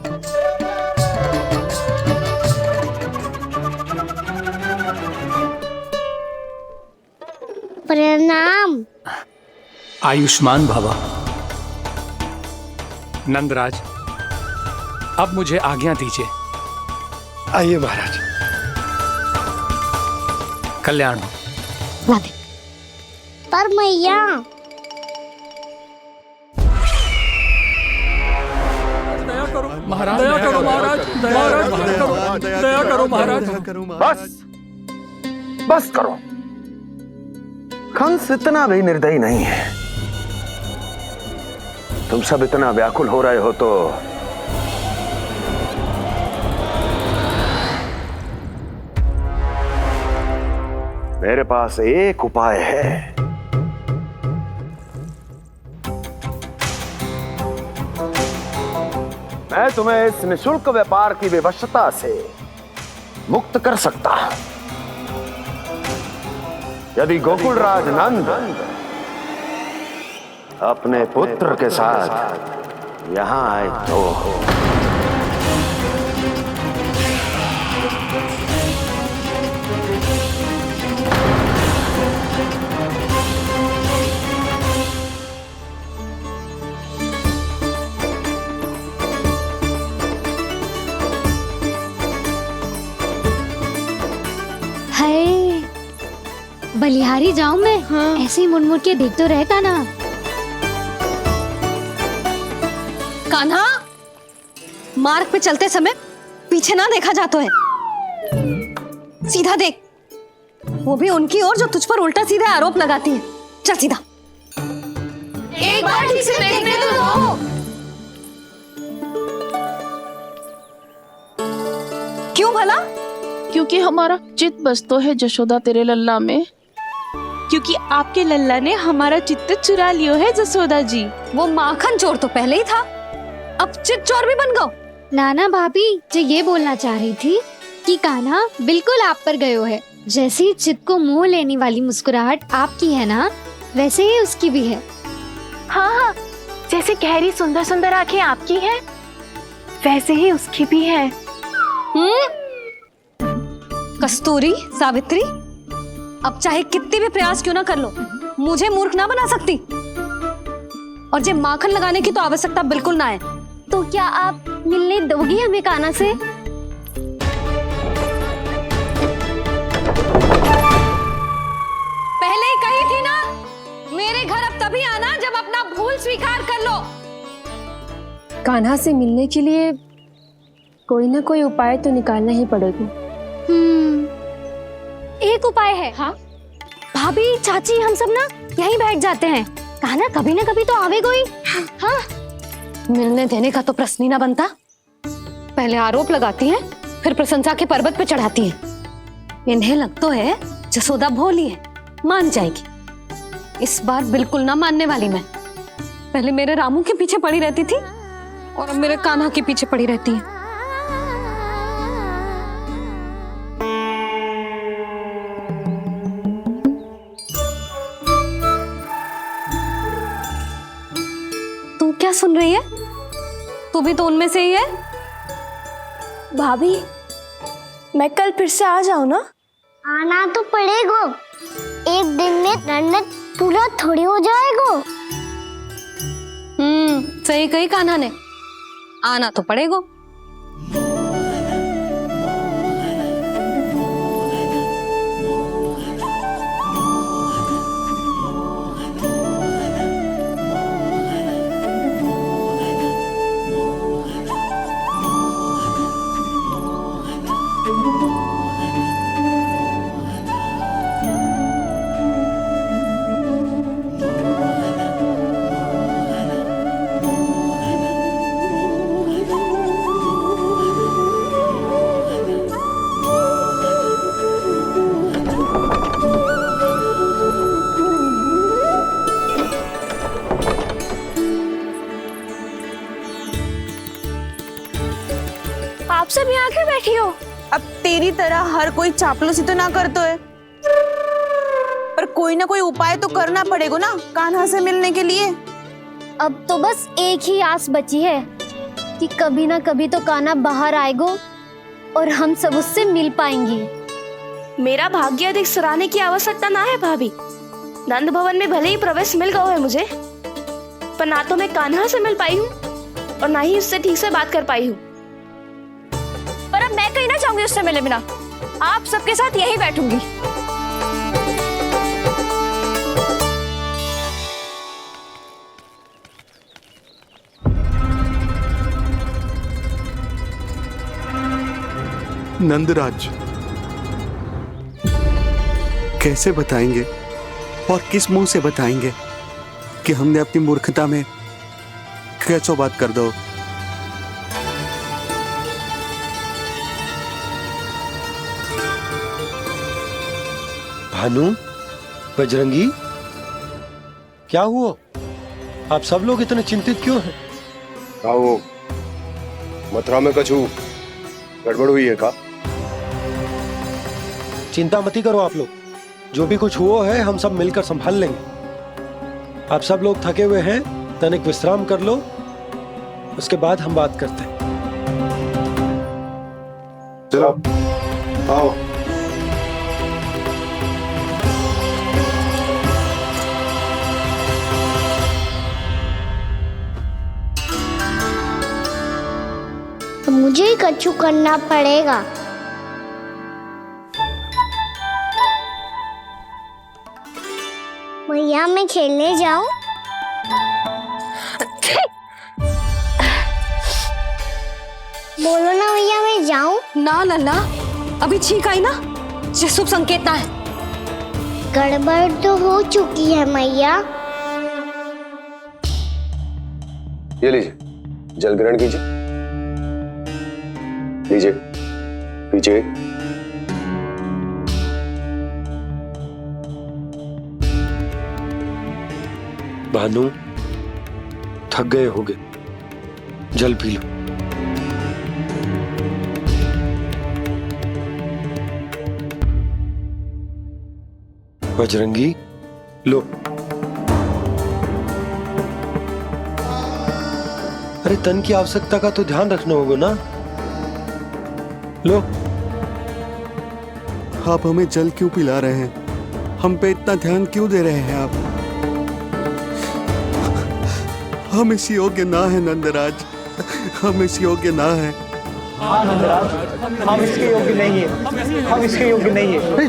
प्रणाम। आयुष्मान भवा। नंदराज, अब मुझे आज्ञा दीजिए। आइए महाराज। कल्याण हो। पर मैया महाराज, दया करो महाराज, दया करो महाराज। बस करो। कंस इतना भी निर्दयी नहीं है। तुम सब इतना व्याकुल हो रहे हो तो मेरे पास एक उपाय है। मैं तुम्हें इस निःशुल्क व्यापार की विवशता से मुक्त कर सकता हूं। यदि गोकुलराज नंद अपने पुत्र के साथ यहां आए तो बलिहारी जाऊं मैं? हाँ। ऐसे ही मुड़ के देख तो रहता ना। कान्हा, मार्ग पे चलते समय पीछे ना देखा जाता है। सीधा देख, वो भी उनकी ओर जो तुझ पर उल्टा सीधे आरोप लगाती है। चल सीधा। एक बार ठीक से देखने तो दो। क्यों भला? क्योंकि हमारा चित्त बसतो है जशोदा तेरे लल्ला में। क्योंकि आपके लल्ला ने हमारा चित्त चुरा लियो है जसोदा जी। वो माखन चोर तो पहले ही था, अब चित्त चोर भी बन गो। नाना भाभी जो ये बोलना चाह रही थी कि कान्हा बिल्कुल आप पर गयो है। जैसे ही चित्त को मोह लेने वाली मुस्कुराहट आपकी है ना, वैसे ही उसकी भी है। हाँ हाँ, जैसे गहरी सुंदर सुंदर आंखें आपकी हैं, वैसे ही उसकी भी है। कस्तूरी, सावित्री, अब चाहे कितने भी प्रयास क्यों ना कर लो, मुझे मूर्ख ना बना सकती। और जे माखन लगाने की तो आवश्यकता बिल्कुल ना है। तो क्या आप मिलने दोगी हमें कान्हा से? पहले ही कही थी ना, मेरे तभी आना जब अपना भूल स्वीकार कर लो। कान्हा से मिलने के लिए कोई ना कोई उपाय तो निकालना ही पड़ेगा। एक उपाय है। हाँ? भाभी, चाची, हम सब ना यहीं बैठ जाते हैं। कान्हा कभी ना कभी तो आवेगा ही। हाँ। मिलने देने का तो प्रश्न ही ना बनता। पहले आरोप लगाती हैं, फिर प्रशंसा के पर्वत पे चढ़ाती हैं। इन्हें लग तो है जसोदा भोली है, मान जाएगी। इस बार बिल्कुल ना मानने वाली मैं। पहले मेरे रामू के पीछे पड़ी रहती थी और अब मेरे कान्हा के पीछे पड़ी रहती है। तू क्या सुन रही है? तू भी तो उनमें से ही है। भाभी, मैं कल फिर से आ जाऊं ना? आना तो पड़ेगा। एक दिन में रन्नत पूरा थोड़ी हो जाएगा। सही कही कान्हा ने, आना तो पड़ेगा। आप सब यहाँ क्यों बैठी हो? अब तेरी तरह हर कोई चापलूसी तो ना करतो है, पर कोई ना कोई उपाय तो करना पड़ेगा ना कान्हा से मिलने के लिए। अब तो बस एक ही आस बची है कि कभी ना कभी तो कान्हा बाहर आएगा और हम सब उससे मिल पाएंगे। मेरा भाग्य अधिक सराहने की आवश्यकता ना है भाभी। नंद भवन में भले ही प्रवेश मिल गया है मुझे, पर ना तो मैं कान्हा से मिल पाई हूँ और ना ही उससे ठीक से बात कर पाई हूँ। पर अब मैं कहीं ना चाहूंगी उससे मिले बिना। आप सबके साथ यही बैठूंगी। नंदराज, कैसे बताएंगे और किस मुंह से बताएंगे कि हमने अपनी मूर्खता में कैसो बात कर दो। भानु, बजरंगी, क्या हुआ? आप सब लोग इतने चिंतित क्यों हैं? आओ, मथुरा में कछु गड़बड़ हुई है का? चिंता मती करो आप लोग, जो भी कुछ हुआ है हम सब मिलकर संभाल लेंगे। आप सब लोग थके हुए हैं, तनिक विश्राम कर लो, उसके बाद हम बात करते हैं। चलो, आओ। तो मुझे ही कछु करना पड़ेगा। भैया, मैं खेलने जाऊं? बोलो ना भैया, मैं जाऊं? ना लल्ला, अभी छींक आई ना, ये शुभ संकेत ना है। गड़बड़ तो हो चुकी है मैया। ये लीजिए, जल ग्रहण कीजिए। लीजिए, पीछे। भानु, थक गए होगे, जल पी लो। बजरंगी, लो। अरे तन की आवश्यकता का तो ध्यान रखना होगा ना, लो। आप हमें जल क्यों पिला रहे हैं? हम पे इतना ध्यान क्यों दे रहे हैं आप? हम इस योग्य ना है नंदराज, हम इस योग्य ना है। हाँ नंदराज, हम इसके योग्य नहीं है, हम इसके योग्य नहीं है।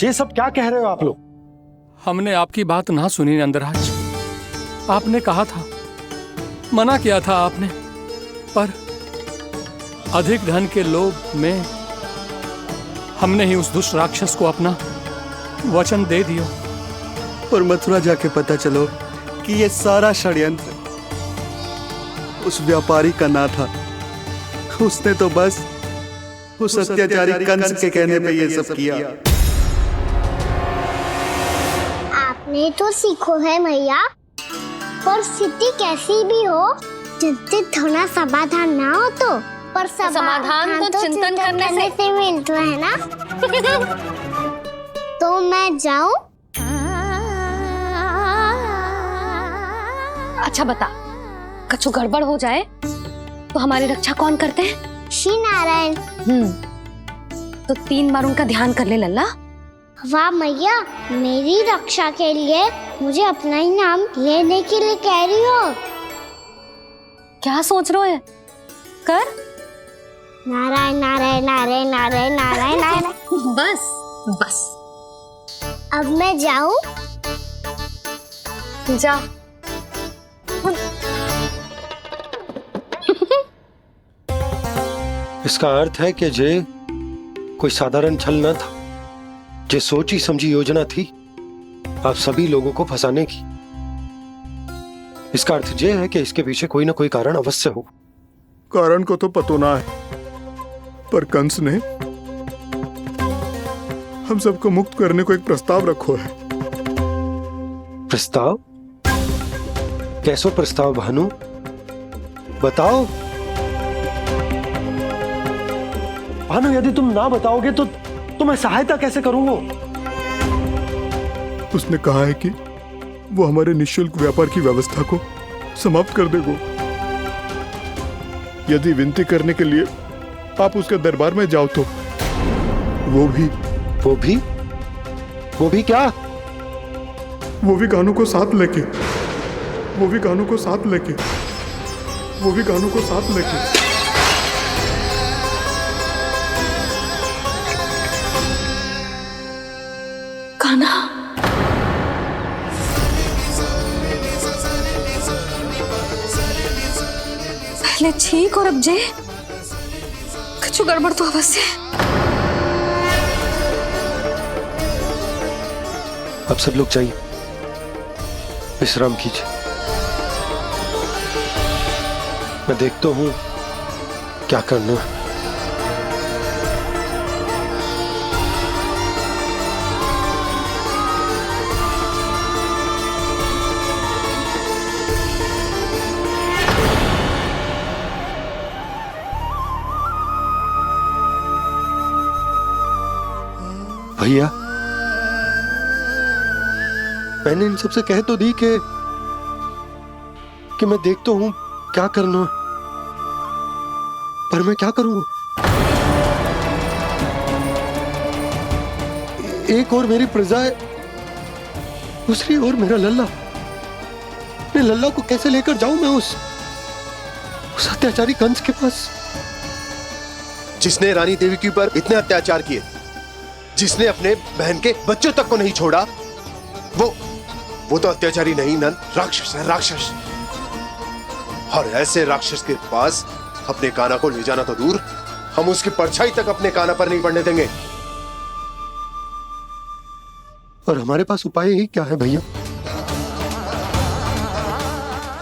ये सब क्या कह रहे हो आप लोग? हमने आपकी बात ना सुनी नंदराज। आपने कहा था, मना किया था आपने, पर अधिक धन के लोभ में हमने ही उस दुष्ट राक्षस को अपना वचन दे दिया। और मथुरा जाके पता चलो कि ये सारा षड्यंत्र उस व्यापारी का ना था। उसने तो बस उस अत्याचारी कंस के कहने पे ये सब किया। आपने तो सीखो है भैया, पर स्थिति कैसी भी हो, चिंतित होना समाधान ना हो तो, पर समाधान तो चिंतन करने से मिलता है ना। तो मैं जाऊं? अच्छा बता, कछु गड़बड़ हो जाए तो हमारी रक्षा कौन करते हैं? श्री नारायण। तो 3 बार उनका ध्यान कर ले लल्ला। वाह मैया, मेरी रक्षा के लिए मुझे अपना ही नाम लेने के लिए कह रही हो? क्या सोच रहे हो? कर नारायण नारायण नारायण नारायण नारायण नारायण। बस बस, अब मैं जाऊं? जा। इसका अर्थ है कि जे कोई साधारण छल न था, जे सोची समझी योजना थी आप सभी लोगों को फंसाने की। इसका अर्थ ये है कि इसके पीछे कोई ना कोई कारण अवश्य हो। कारण को तो पतो ना है, पर कंस ने हम सबको मुक्त करने को एक प्रस्ताव रखो है। प्रस्ताव? कैसो प्रस्ताव भानु, बताओ। भानु, यदि तुम ना बताओगे तो मैं सहायता कैसे करूंगा? उसने कहा है कि वो हमारे निःशुल्क व्यापार की व्यवस्था को समाप्त कर देगा यदि विनती करने के लिए आप उसके दरबार में जाओ तो। वो भी क्या? वो भी गानों को साथ लेके, वो भी गानों को साथ लेके, वो भी गानों को साथ लेके। कान्हा, पहले ठीक और अब जे कुछ गड़बड़ तो अवश्य। अब सब लोग जाइए, विश्राम कीजिए। मैं देखता हूं क्या करना है। भैया, मैंने इन सबसे कह तो दी कि मैं देखता हूं क्या करना, पर मैं क्या करूंगा? एक और मेरी प्रजा है, दूसरी ओर मेरा लल्ला। मैं लल्ला को कैसे लेकर जाऊं मैं उस अत्याचारी कंस के पास, जिसने रानी देवी के ऊपर इतने अत्याचार किए, जिसने अपने बहन के बच्चों तक को नहीं छोड़ा। वो तो अत्याचारी नहीं नंद, राक्षस है, राक्षस। और ऐसे राक्षस के पास अपने कान्हा को ले जाना तो दूर, हम उसकी परछाई तक अपने कान्हा पर नहीं पड़ने देंगे। और हमारे पास उपाय ही क्या है भैया?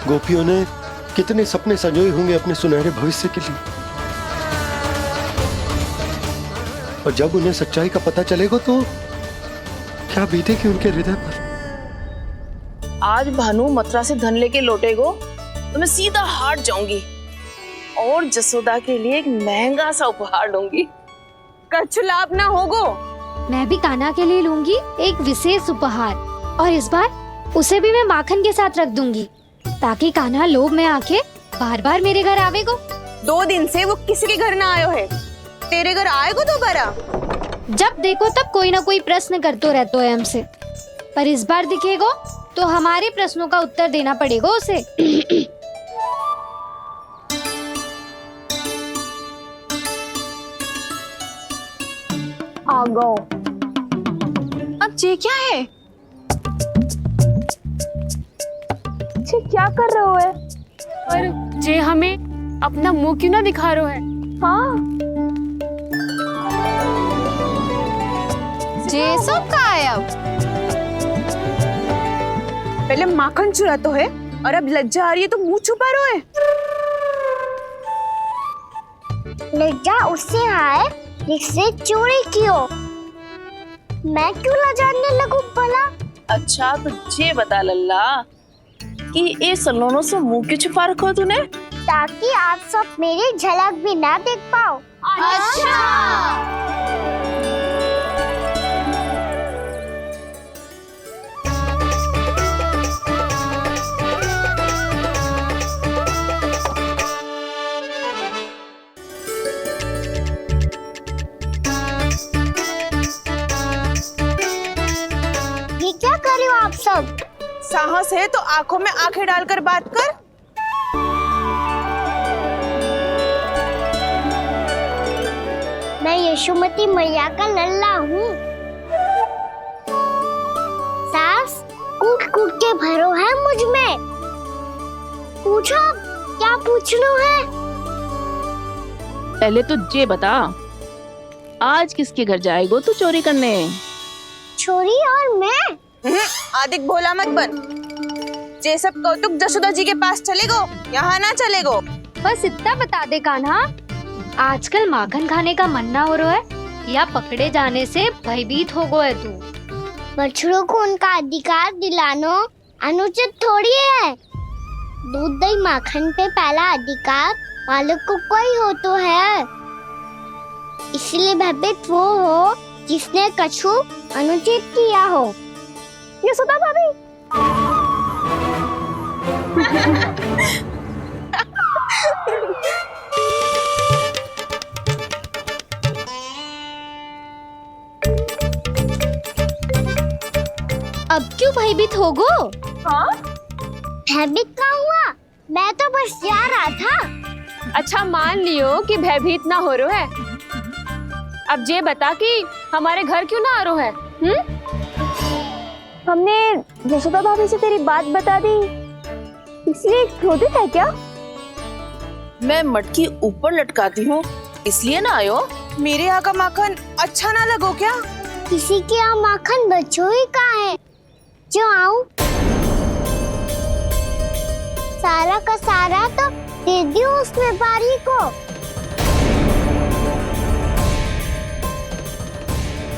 गोपियों ने कितने सपने संजोए होंगे अपने सुनहरे भविष्य के लिए, और जब उन्हें सच्चाई का पता चलेगा तो क्या बीतेगी उनके हृदय पर? आज भानु मथुरा से धन लेके लौटेगो तो मैं सीधा हाट जाऊंगी और जसोदा के लिए एक महंगा सा उपहार दूंगी। कछु लाभ ना होगो। मैं भी कान्हा के लिए लूंगी एक विशेष उपहार, और इस बार उसे भी मैं माखन के साथ रख दूंगी, ताकि कान्हा लोभ में आके बार बार मेरे घर आवेगो। 2 दिन से वो किसी के घर ना आयो है, तेरे घर आएगो दोबारा? जब देखो तब कोई ना कोई प्रश्न करते रहते हो हमसे, पर इस बार दिखेगो तो हमारे प्रश्नों का उत्तर देना पड़ेगा उसे। आ गो। अब ये क्या है? क्या कर रहे हो है? पर जे हमें अपना मुंह क्यों ना दिखा रहे है? हाँ, जे सब का है अब? पहले माखन चुरा तो है और अब लज्जा आ रही है तो मुंह छुपा रहे है। लज्जा उससे आए जिससे चोरी की हो। मैं क्यों लजाने लगूं भला? अच्छा तो ये बता लल्ला कि ये सलोनों से मुंह क्यों छुपा रखा तूने? ताकि आप सब मेरी झलक भी ना देख पाओ। अच्छा। ये क्या कर रहे हो आप सब? साहस है तो आंखों में आंखें डालकर बात कर। मैं यशोमती मैया का लल्ला हूँ। सास कूट कूट के भरो है मुझ में। पूछो क्या पूछना है? पहले तो ये बता, आज किसके घर जाएगो तू चोरी करने? छोरी और मैं? आदिक भोला मत बन। ये सब कौतुक जसोदा जी के पास चलेगो, यहाँ ना चलेगो। बस इतना बता दे कान्हा, आजकल माखन खाने का मन ना हो रहा है या पकड़े जाने से भयभीत हो गए तू? बछड़ों को उनका अधिकार दिलाना अनुचित थोड़ी है। दूध दही माखन पे पहला अधिकार मालिक को कोई हो तो है। इसलिए भयभीत वो हो जिसने कछु अनुचित किया हो। यशोदा भाभी। अब क्यों भयभीत हो गो? हाँ? भयभीत क्या हुआ? मैं तो बस जा रहा था। अच्छा मान लियो कि भयभीत ना हो रहा है। अब ये बता कि हमारे घर क्यों ना आ रहा है? हमने यशोदा भाभी से तेरी बात बता दी, इसलिए क्रोधित है क्या? मैं मटकी ऊपर लटकाती हूँ इसलिए ना आयो? मेरे यहाँ का माखन अच्छा ना लगो क्या? किसी के यहाँ माखन बच्चों ही कहाँ है जो आऊं? सारा का सारा तो दे दियो उस व्यापारी को।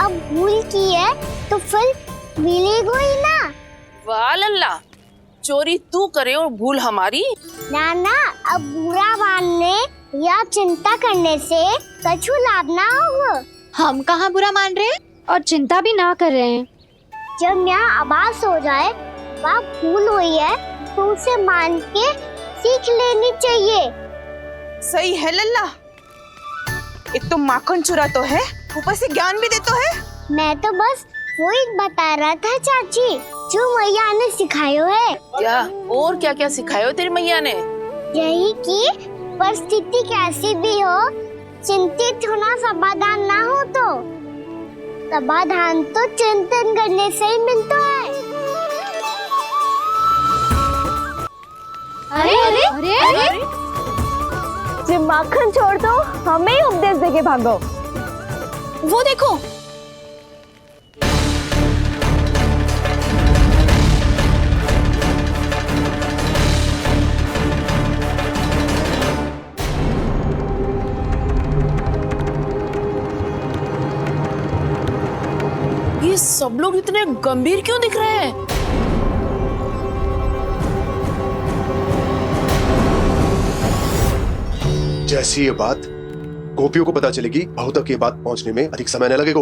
अब भूल की है तो फिर मिलेगो ही ना। वाह लल्ला, चोरी तू करे और भूल हमारी। ना ना, अब बुरा मानने या चिंता करने से कछु लाभ ना होगा। हम कहाँ बुरा मान रहे हैं और चिंता भी ना कर रहे हैं। जब यहाँ आभास हो जाए वह भूल हुई है तो उसे मान के सीख लेनी चाहिए। सही है लल्ला, एक तो माखन चुरा तो है, ऊपर से ज्ञान भी देता है। मैं तो बस वही बता रहा था चाची जो मैया ने सिखायो है। क्या और क्या क्या सिखायो तेरी मैया ने? यही कि परिस्थिति कैसी भी हो चिंतित होना समाधान ना हो तो समाधान तो चिंतन करने से ही मिलता है। अरे अरे अरे, अरे? जो माखन छोड़ दो, हमें ही उपदेश देके भागो। वो देखो, ये सब लोग इतने गंभीर क्यों दिख रहे हैं? जैसी ये बात गोपियों को पता चलेगी, बहू तक ये बात पहुंचने में अधिक समय न लगेगा।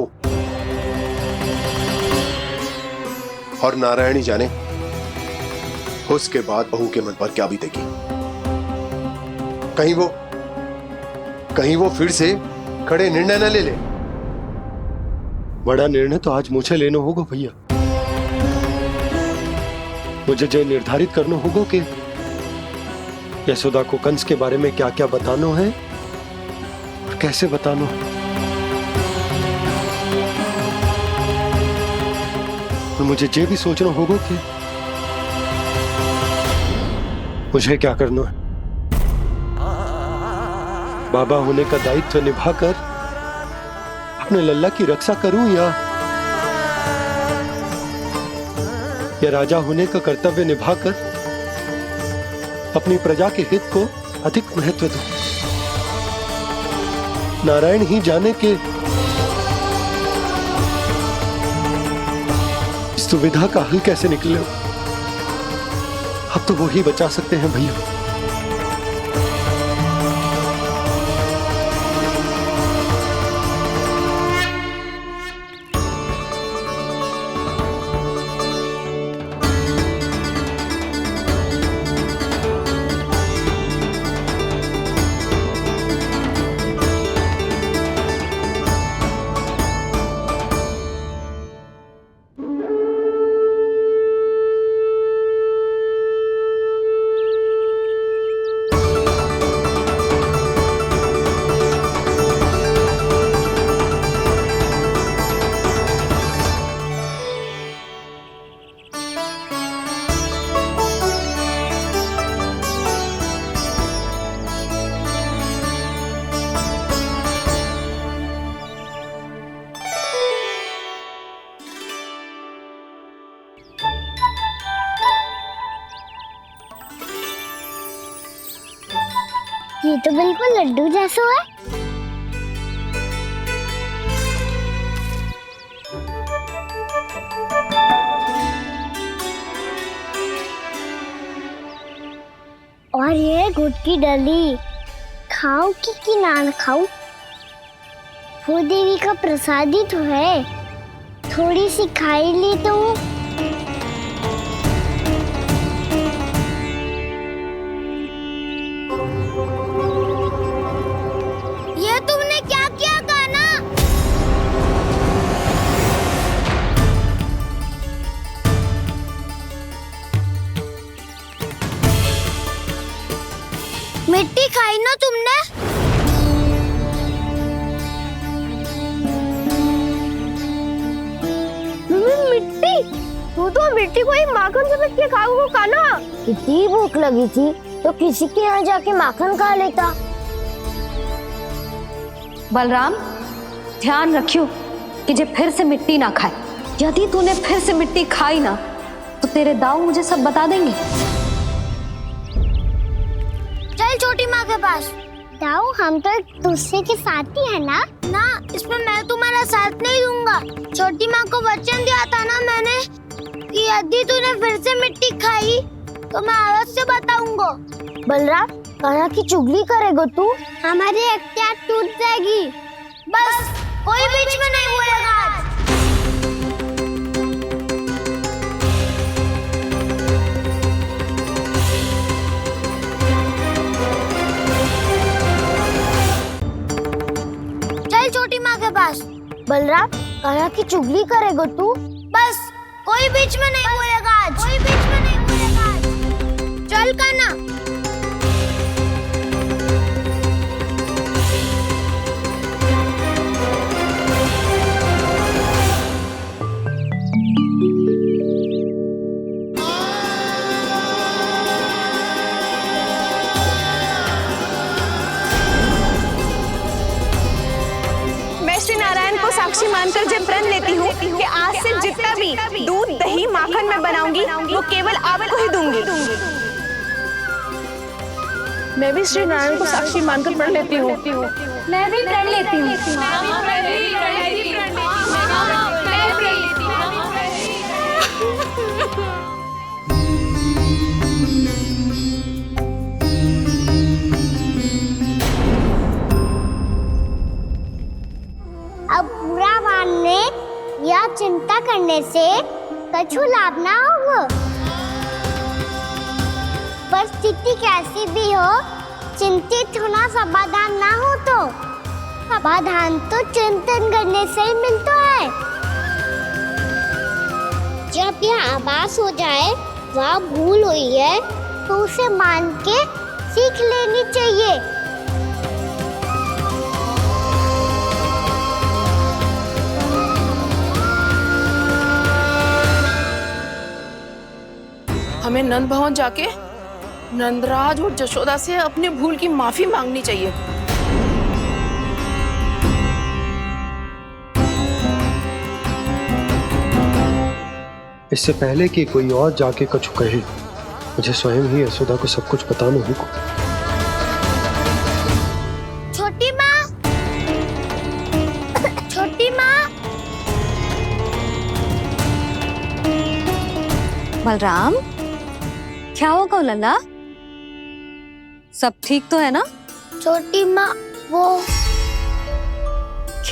और नारायणी जाने उसके बाद बहू के मन पर क्या बीतेगी। कहीं वो फिर से खड़े निर्णय न ले ले। बड़ा निर्णय तो आज मुझे लेना होगा भैया। मुझे जो निर्धारित करना होगा कि यशोदा को कंस के बारे में क्या क्या बताना है और कैसे बताना है। और मुझे ये भी सोचना होगा कि मुझे क्या करना है? बाबा होने का दायित्व निभाकर अपने लल्ला की रक्षा करूं या राजा होने का कर्तव्य निभाकर अपनी प्रजा के हित को अधिक महत्व दूं? नारायण ही जाने के इस दुविधा का हल कैसे निकले। अब तो वो ही बचा सकते हैं भैया। ये तो बिल्कुल लड्डू जैसा है। और ये गुड़ की डली खाऊं कि ना खाऊं? वो देवी का प्रसाद ही तो है, थोड़ी सी खाई ली तो। ये तुमने क्या किया कान्हा? मिट्टी खाई ना तुमने? मिट्टी? तू तो मिट्टी को ही माखन से पीट के खाओगे कान्हा। कितनी भूख लगी थी तो किसी के यहाँ जाके माखन खा लेता। बलराम, ध्यान रखियो कि जे फिर से मिट्टी ना खाए। यदि तूने फिर से मिट्टी खाई ना तो तेरे दाऊ मुझे सब बता देंगे। चल छोटी माँ के पास। दाऊ, हम तो एक दूसरे के साथी है ना? ना, इसमें मैं तुम्हारा साथ नहीं दूंगा। छोटी माँ को वचन दिया था ना मैंने कि यदि तूने फिर से मिट्टी खाई तो मैं अवश्य बताऊंगा। बलराम, कान्हा की चुगली करेगा तू? हमारी अख्तियार टूट जाएगी। बस कोई बीच में नहीं बोलेगा आज। चल छोटी माँ के पास। बलराम, कान्हा की चुगली करेगा तू? बस कोई बीच में नहीं बोलेगा आज। कोई बीच में नहीं बोलेगा आज। चल कान्हा। श्री नारायण को साक्षी मानकर जब प्रण लेती हूँ कि आज से जितना भी दूध दही माखन मैं बनाऊंगी वो केवल आपको ही दूंगी। मैं भी श्री नारायण को साक्षी मानकर प्रण लेती हूँ। मैं भी प्रण लेती हूँ। अब बुरा मानने या चिंता करने से कछु लाभ ना होगा। परिस्थिति कैसी भी हो, चिंतित होना समाधान ना हो तो समाधान तो चिंतन करने से ही मिलता है। जब यह आभास हो जाए वह भूल हुई है तो उसे मान के सीख लेनी चाहिए। हमें नंद भवन जाके नंदराज और जशोदा से अपने भूल की माफी मांगनी चाहिए। इससे पहले कि कोई और जाके कछु कहे, मुझे स्वयं ही यशोदा को सब कुछ बताना होगा। छोटी माँ, छोटी माँ। बलराम, क्या होगा लल्ला? सब ठीक तो है ना? छोटी माँ, वो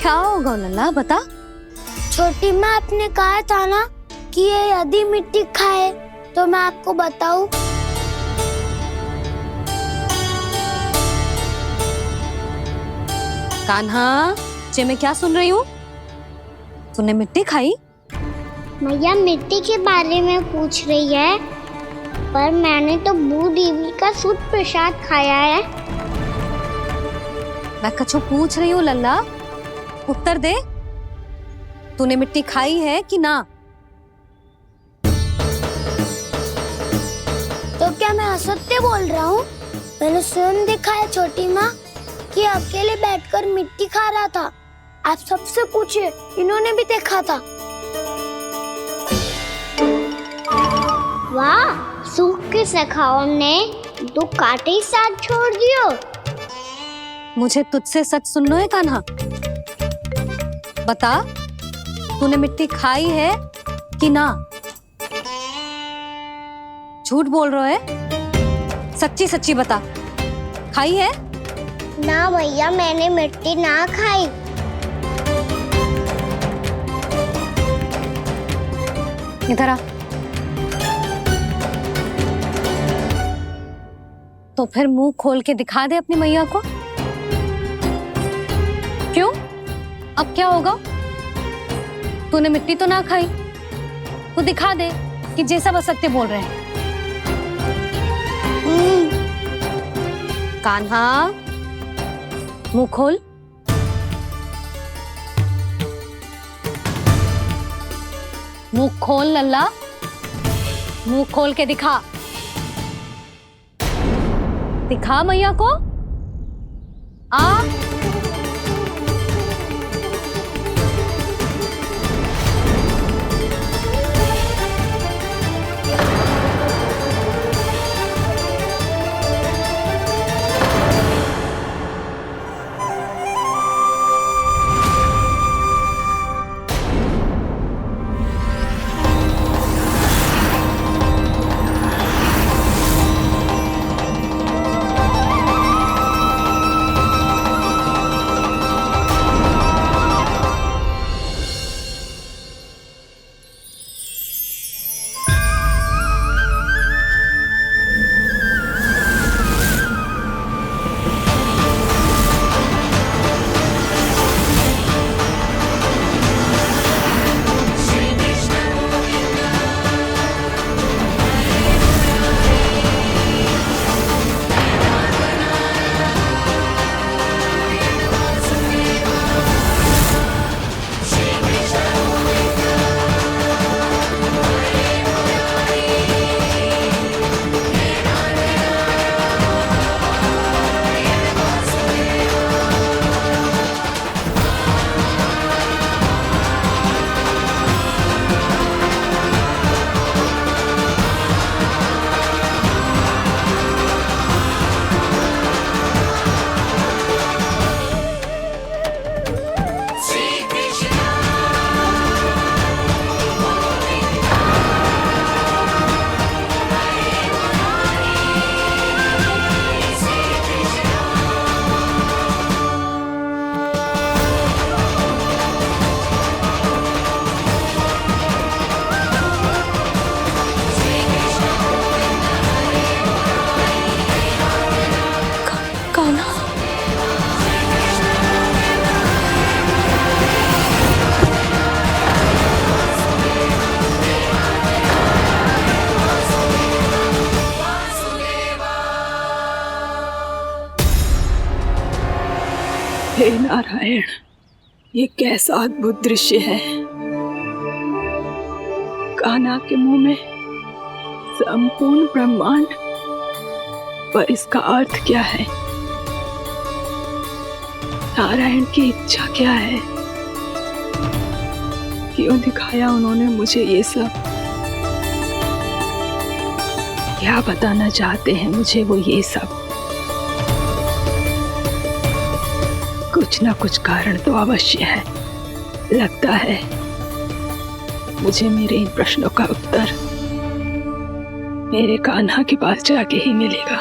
क्या होगा लल्ला, बता। छोटी माँ, आपने कहा था ना कि ये यदि मिट्टी खाए तो मैं आपको बताऊं। कान्हा, जे मैं क्या सुन रही हूँ? तूने मिट्टी खाई? मैया मिट्टी के बारे में पूछ रही है, पर मैंने तो भू देवी का शुद्ध प्रसाद खाया है। मैं कछु पूछ रही हूँ लल्ला, उत्तर दे। तूने मिट्टी खाई है कि ना? तो क्या मैं असत्य बोल रहा हूँ? मैंने स्वयं देखा है छोटी माँ कि अकेले बैठकर मिट्टी खा रहा था। आप सबसे पूछिए, इन्होंने भी देखा था। वाह, सूख के सखाओ ने 2 कांटे ही साथ छोड़ दियो। मुझे तुझसे सच सुनना है कान्हा। बता, तूने मिट्टी खाई है कि ना? झूठ बोल रहा है, सच्ची सच्ची बता, खाई है? ना भैया, मैंने मिट्टी ना खाई। इधर आ। तो फिर मुंह खोल के दिखा दे अपनी मैया को। क्यों? अब क्या होगा? तूने मिट्टी तो ना खाई, तो दिखा दे कि जे सब असत्य बोल रहे हैं। कान्हा, मुंह खोल। मुंह खोल लल्ला, मुंह खोल के दिखा। दिखा मैया को। आ हे नारायण, ये कैसा अद्भुत दृश्य है। कान्हा के मुंह में संपूर्ण ब्रह्मांड पर इसका अर्थ क्या है? नारायण की इच्छा क्या है? क्यों दिखाया उन्होंने मुझे ये सब? क्या बताना चाहते हैं मुझे वो ये सब? कुछ ना कुछ कारण तो अवश्य है। लगता है मुझे मेरे इन प्रश्नों का उत्तर मेरे कान्हा के पास जाके ही मिलेगा।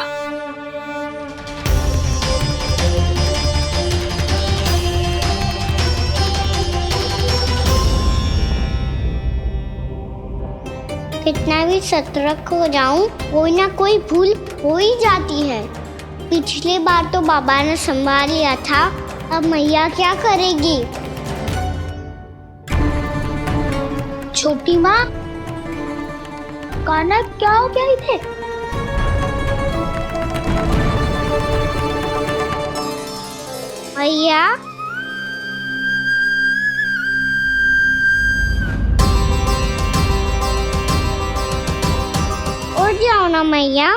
कितना भी सतर्क हो जाऊं, कोई ना कोई भूल हो ही जाती है। पिछली बार तो बाबा ने संभाल लिया था, अब मैया क्या करेगी? छोटी माँ, कान्हा क्या हो गया इधर? मैया, उठ जाओ ना मैया।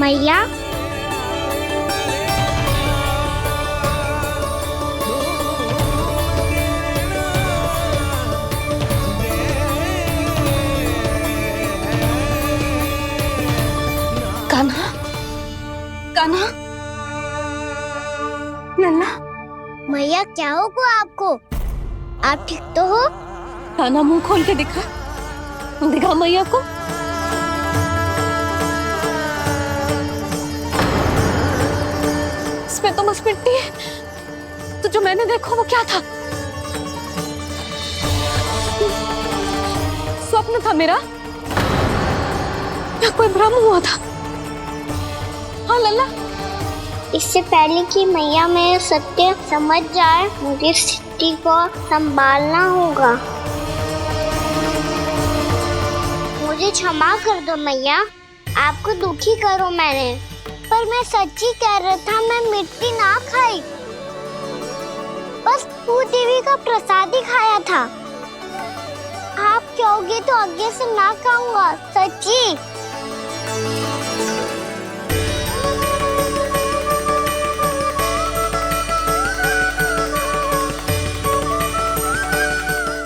मैया, कान्हा, कान्हा, लल्ला। मैया क्या होगा आपको? आप ठीक तो हो? कान्हा मुंह खोल के दिखा, दिखा मैया को। इसमें तो बस मिट्टी है, तो जो मैंने देखा वो क्या था? स्वप्न था मेरा या कोई भ्रम हुआ था? हाँ लल्ला, इससे पहले कि मैया मेरे सत्य समझ जाए, मुझे स्थिति को संभालना होगा। मुझे क्षमा कर दो मैया, आपको दुखी करो मैंने, पर मैं सच्ची कह रहा था, मैं मिट्टी ना खाई, बस तू देवी का प्रसाद ही खाया था। आप कहोगे तो आगे से ना खाऊंगा, सच्ची।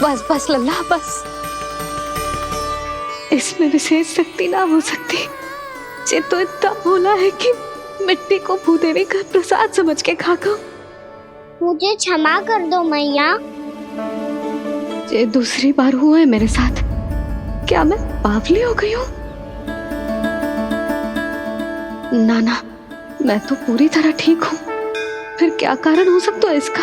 बस बस लल्ला, बस। इसमें विशेष शक्ति ना हो सकती। ये तो इतना भोला है कि मिट्टी को भूदेवी का प्रसाद समझ के खागा। मुझे क्षमा कर दो मैया। ये दूसरी बार हुआ है मेरे साथ। क्या मैं बावली हो गई हूँ? ना, मैं तो पूरी तरह ठीक हूँ। फिर क्या कारण हो सकता है इसका?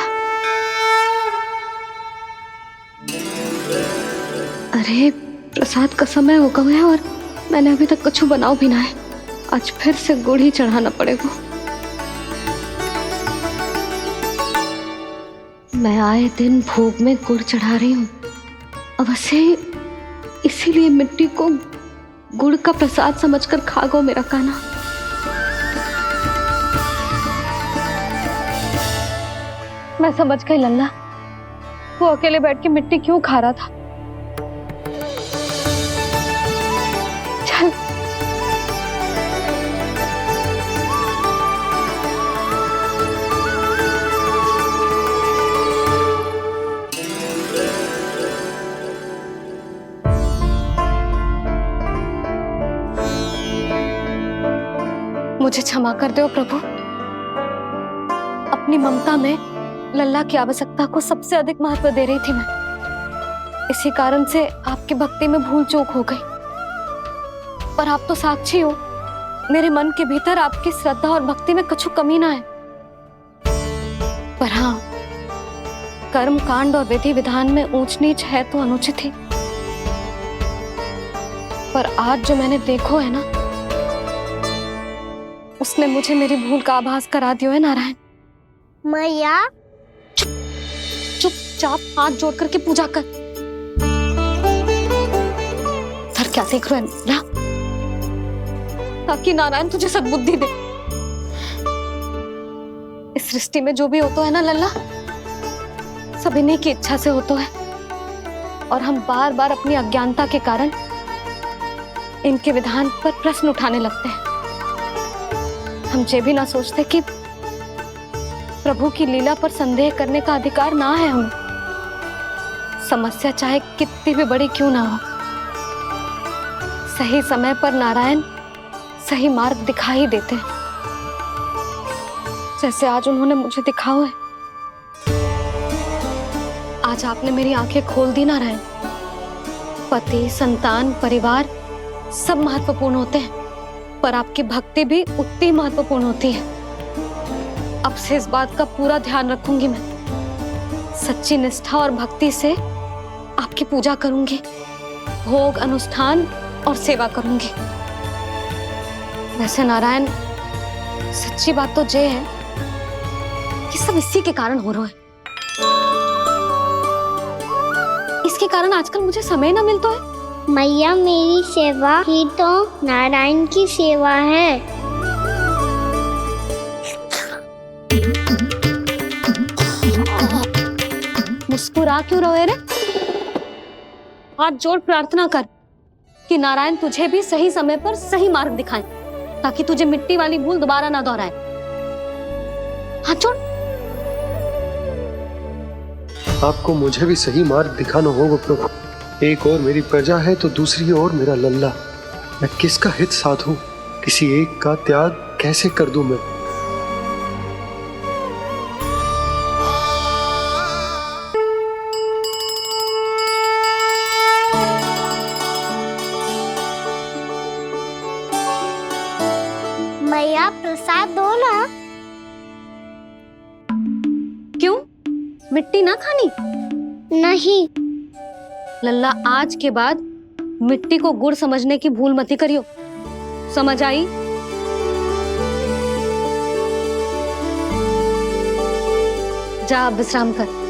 अरे प्रसाद का समय हो गया है और मैंने अभी तक कुछ बनाओ भी ना है। आज फिर से गुड़ ही चढ़ाना पड़ेगा। मैं आए दिन भोग में गुड़ चढ़ा रही हूँ, अवश्य इसीलिए मिट्टी को गुड़ का प्रसाद समझकर खागो मेरा कान्हा। मैं समझ गई लल्ला, वो अकेले बैठ के मिट्टी क्यों खा रहा था। चल मुझे क्षमा कर दो प्रभु। अपनी ममता में लल्ला की आवश्यकता को सबसे अधिक महत्व दे रही थी मैं। इसी कारण से आपकी भक्ति में भूल चूक हो गई। पर आप तो साक्षी हो, मेरे मन के भीतर आपकी श्रद्धा और भक्ति में कुछ कमी ना है। पर हाँ, कर्म कांड और विधि विधान में ऊंच नीच है तो अनुचित ही। पर आज जो मैंने देखो है ना, उसने मुझे मेरी भूल का आभास करा दियो है नारायण। मैया, चुपचाप हाथ जोड़ करके पूजा कर। सर क्या देख रहे हैं ना, ताकि नारायण तुझे सद्बुद्धि दे। इस सृष्टि में जो भी होता है ना लल्ला, सब इन्हीं की इच्छा से होता है, और हम बार बार अपनी अज्ञानता के कारण इनके विधान पर प्रश्न उठाने लगते हैं। हम ये भी ना सोचते कि प्रभु की लीला पर संदेह करने का अधिकार ना है हमें। समस्या चाहे कितनी भी बड़ी क्यों ना हो, सही समय पर नारायण सही मार्ग दिखा ही देते हैं, जैसे आज उन्होंने मुझे दिखाया है। आज आपने मेरी आंखें खोल दी नारायण। पति, संतान, परिवार सब महत्वपूर्ण होते हैं, पर आपकी भक्ति भी उतनी महत्वपूर्ण होती है। अब से इस बात का पूरा ध्यान रखूंगी मैं। सच्ची निष्ठा और भक्ति से आपकी पूजा करूंगी, भोग, अनुष्ठान और सेवा करूंगी। वैसे नारायण, सच्ची बात तो ये है कि सब इसी के कारण हो रहा है। इसके कारण आजकल मुझे समय ना मिलता है। मैया, मेरी सेवा ही तो नारायण की सेवा है। मुस्कुरा क्यों रहे रे? हाथ जोड़ प्रार्थना कर कि नारायण तुझे भी सही समय पर सही मार्ग दिखाएं, ताकि तुझे मिट्टी वाली भूल दोबारा ना दोहराए। हाथ जोड़। आपको मुझे भी सही मार्ग दिखाना होगा प्रभु। एक और मेरी प्रजा है तो दूसरी ओर मेरा लल्ला। मैं किसका हित साधूं? किसी एक का त्याग कैसे कर दूं मैं? मैया, प्रसाद दो ना। क्यों? मिट्टी ना खानी? नहीं। लल्ला, आज के बाद मिट्टी को गुड़ समझने की भूल मत करियो। समझ आई? जा अब विश्राम कर।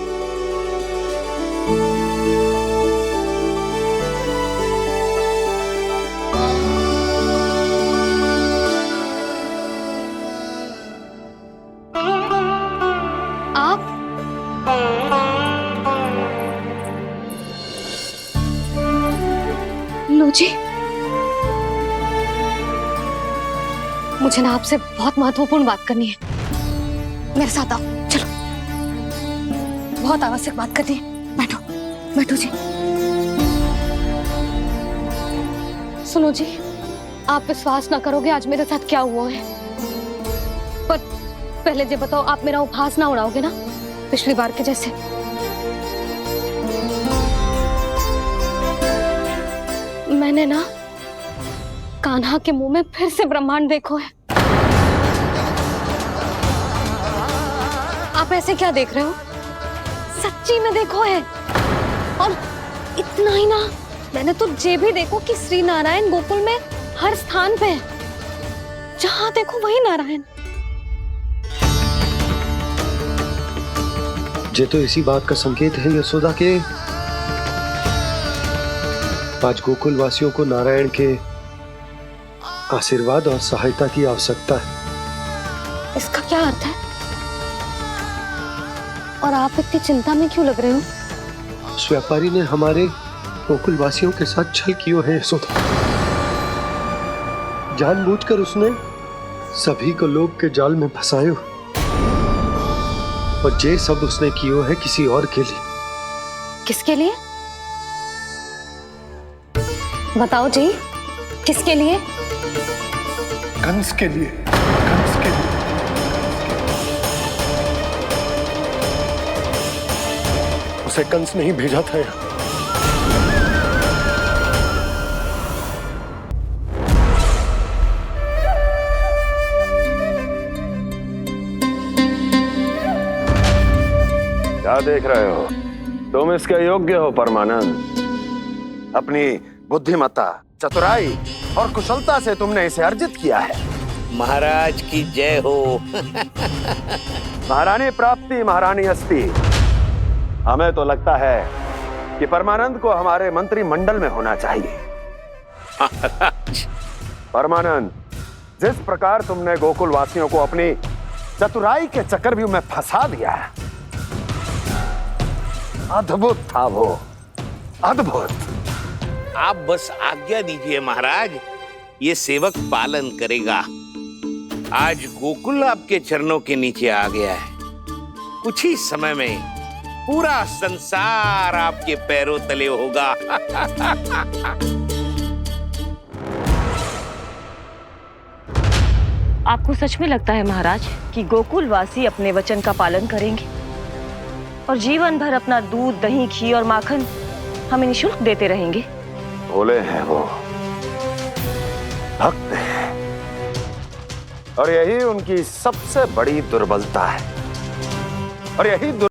आप लो जी, मुझे ना आपसे बहुत महत्वपूर्ण बात करनी है। मेरे साथ आओ, चलो। बहुत आवश्यक बात करनी है। बैठो, बैठो जी। सुनो जी, आप विश्वास ना करोगे आज मेरे साथ क्या हुआ है। पर पहले ये बताओ, आप मेरा उपहास ना उड़ाओगे ना, पिछली बार के जैसे? मैंने ना कान्हा के मुंह में फिर से ब्रह्मांड देखो है। आप ऐसे क्या देख रहे हो? सच्ची में देखो है। और इतना ही ना, मैंने तो ये भी देखो कि श्री नारायण गोकुल में हर स्थान पे है। जहां देखो वही नारायण। ये तो इसी बात का संकेत है यशोदा के आज गोकुल वासियों को नारायण के आशीर्वाद और सहायता की आवश्यकता है। इसका क्या अर्थ है? और आप इतनी चिंता में क्यों लग रहे हो? उस व्यापारी ने हमारे गोकुल वासियों के साथ छल किया है यशोदा। जानबूझकर उसने सभी को लोभ के जाल में फंसायो, और ये सब उसने किया है किसी और के लिए। किसके लिए? बताओ जी, किसके लिए? कंस के लिए। कंस के लिए। उसे कंस नहीं भेजा था यहाँ। क्या देख रहे हो? तुम इसके योग्य हो परमानंद। अपनी बुद्धिमत्ता, चतुराई और कुशलता से तुमने इसे अर्जित किया है। महाराज की जय हो। महारानी प्राप्ति महारानी अस्ति। हमें तो लगता है कि परमानंद को हमारे मंत्रिमंडल में होना चाहिए। परमानंद, जिस प्रकार तुमने गोकुल वासियों को अपनी चतुराई के चक्रव्यूह में फंसा दिया है, अद्भुत था वो, अद्भुत। आप बस आज्ञा दीजिए महाराज, ये सेवक पालन करेगा। आज गोकुल आपके चरणों के नीचे आ गया है। कुछ ही समय में पूरा संसार आपके पैरों तले होगा। आपको सच में लगता है महाराज कि गोकुलवासी अपने वचन का पालन करेंगे और जीवन भर अपना दूध, दही, घी और माखन हमें निःशुल्क देते रहेंगे? भोले हैं वो, भक्त हैं, और यही उनकी सबसे बड़ी दुर्बलता है। और यही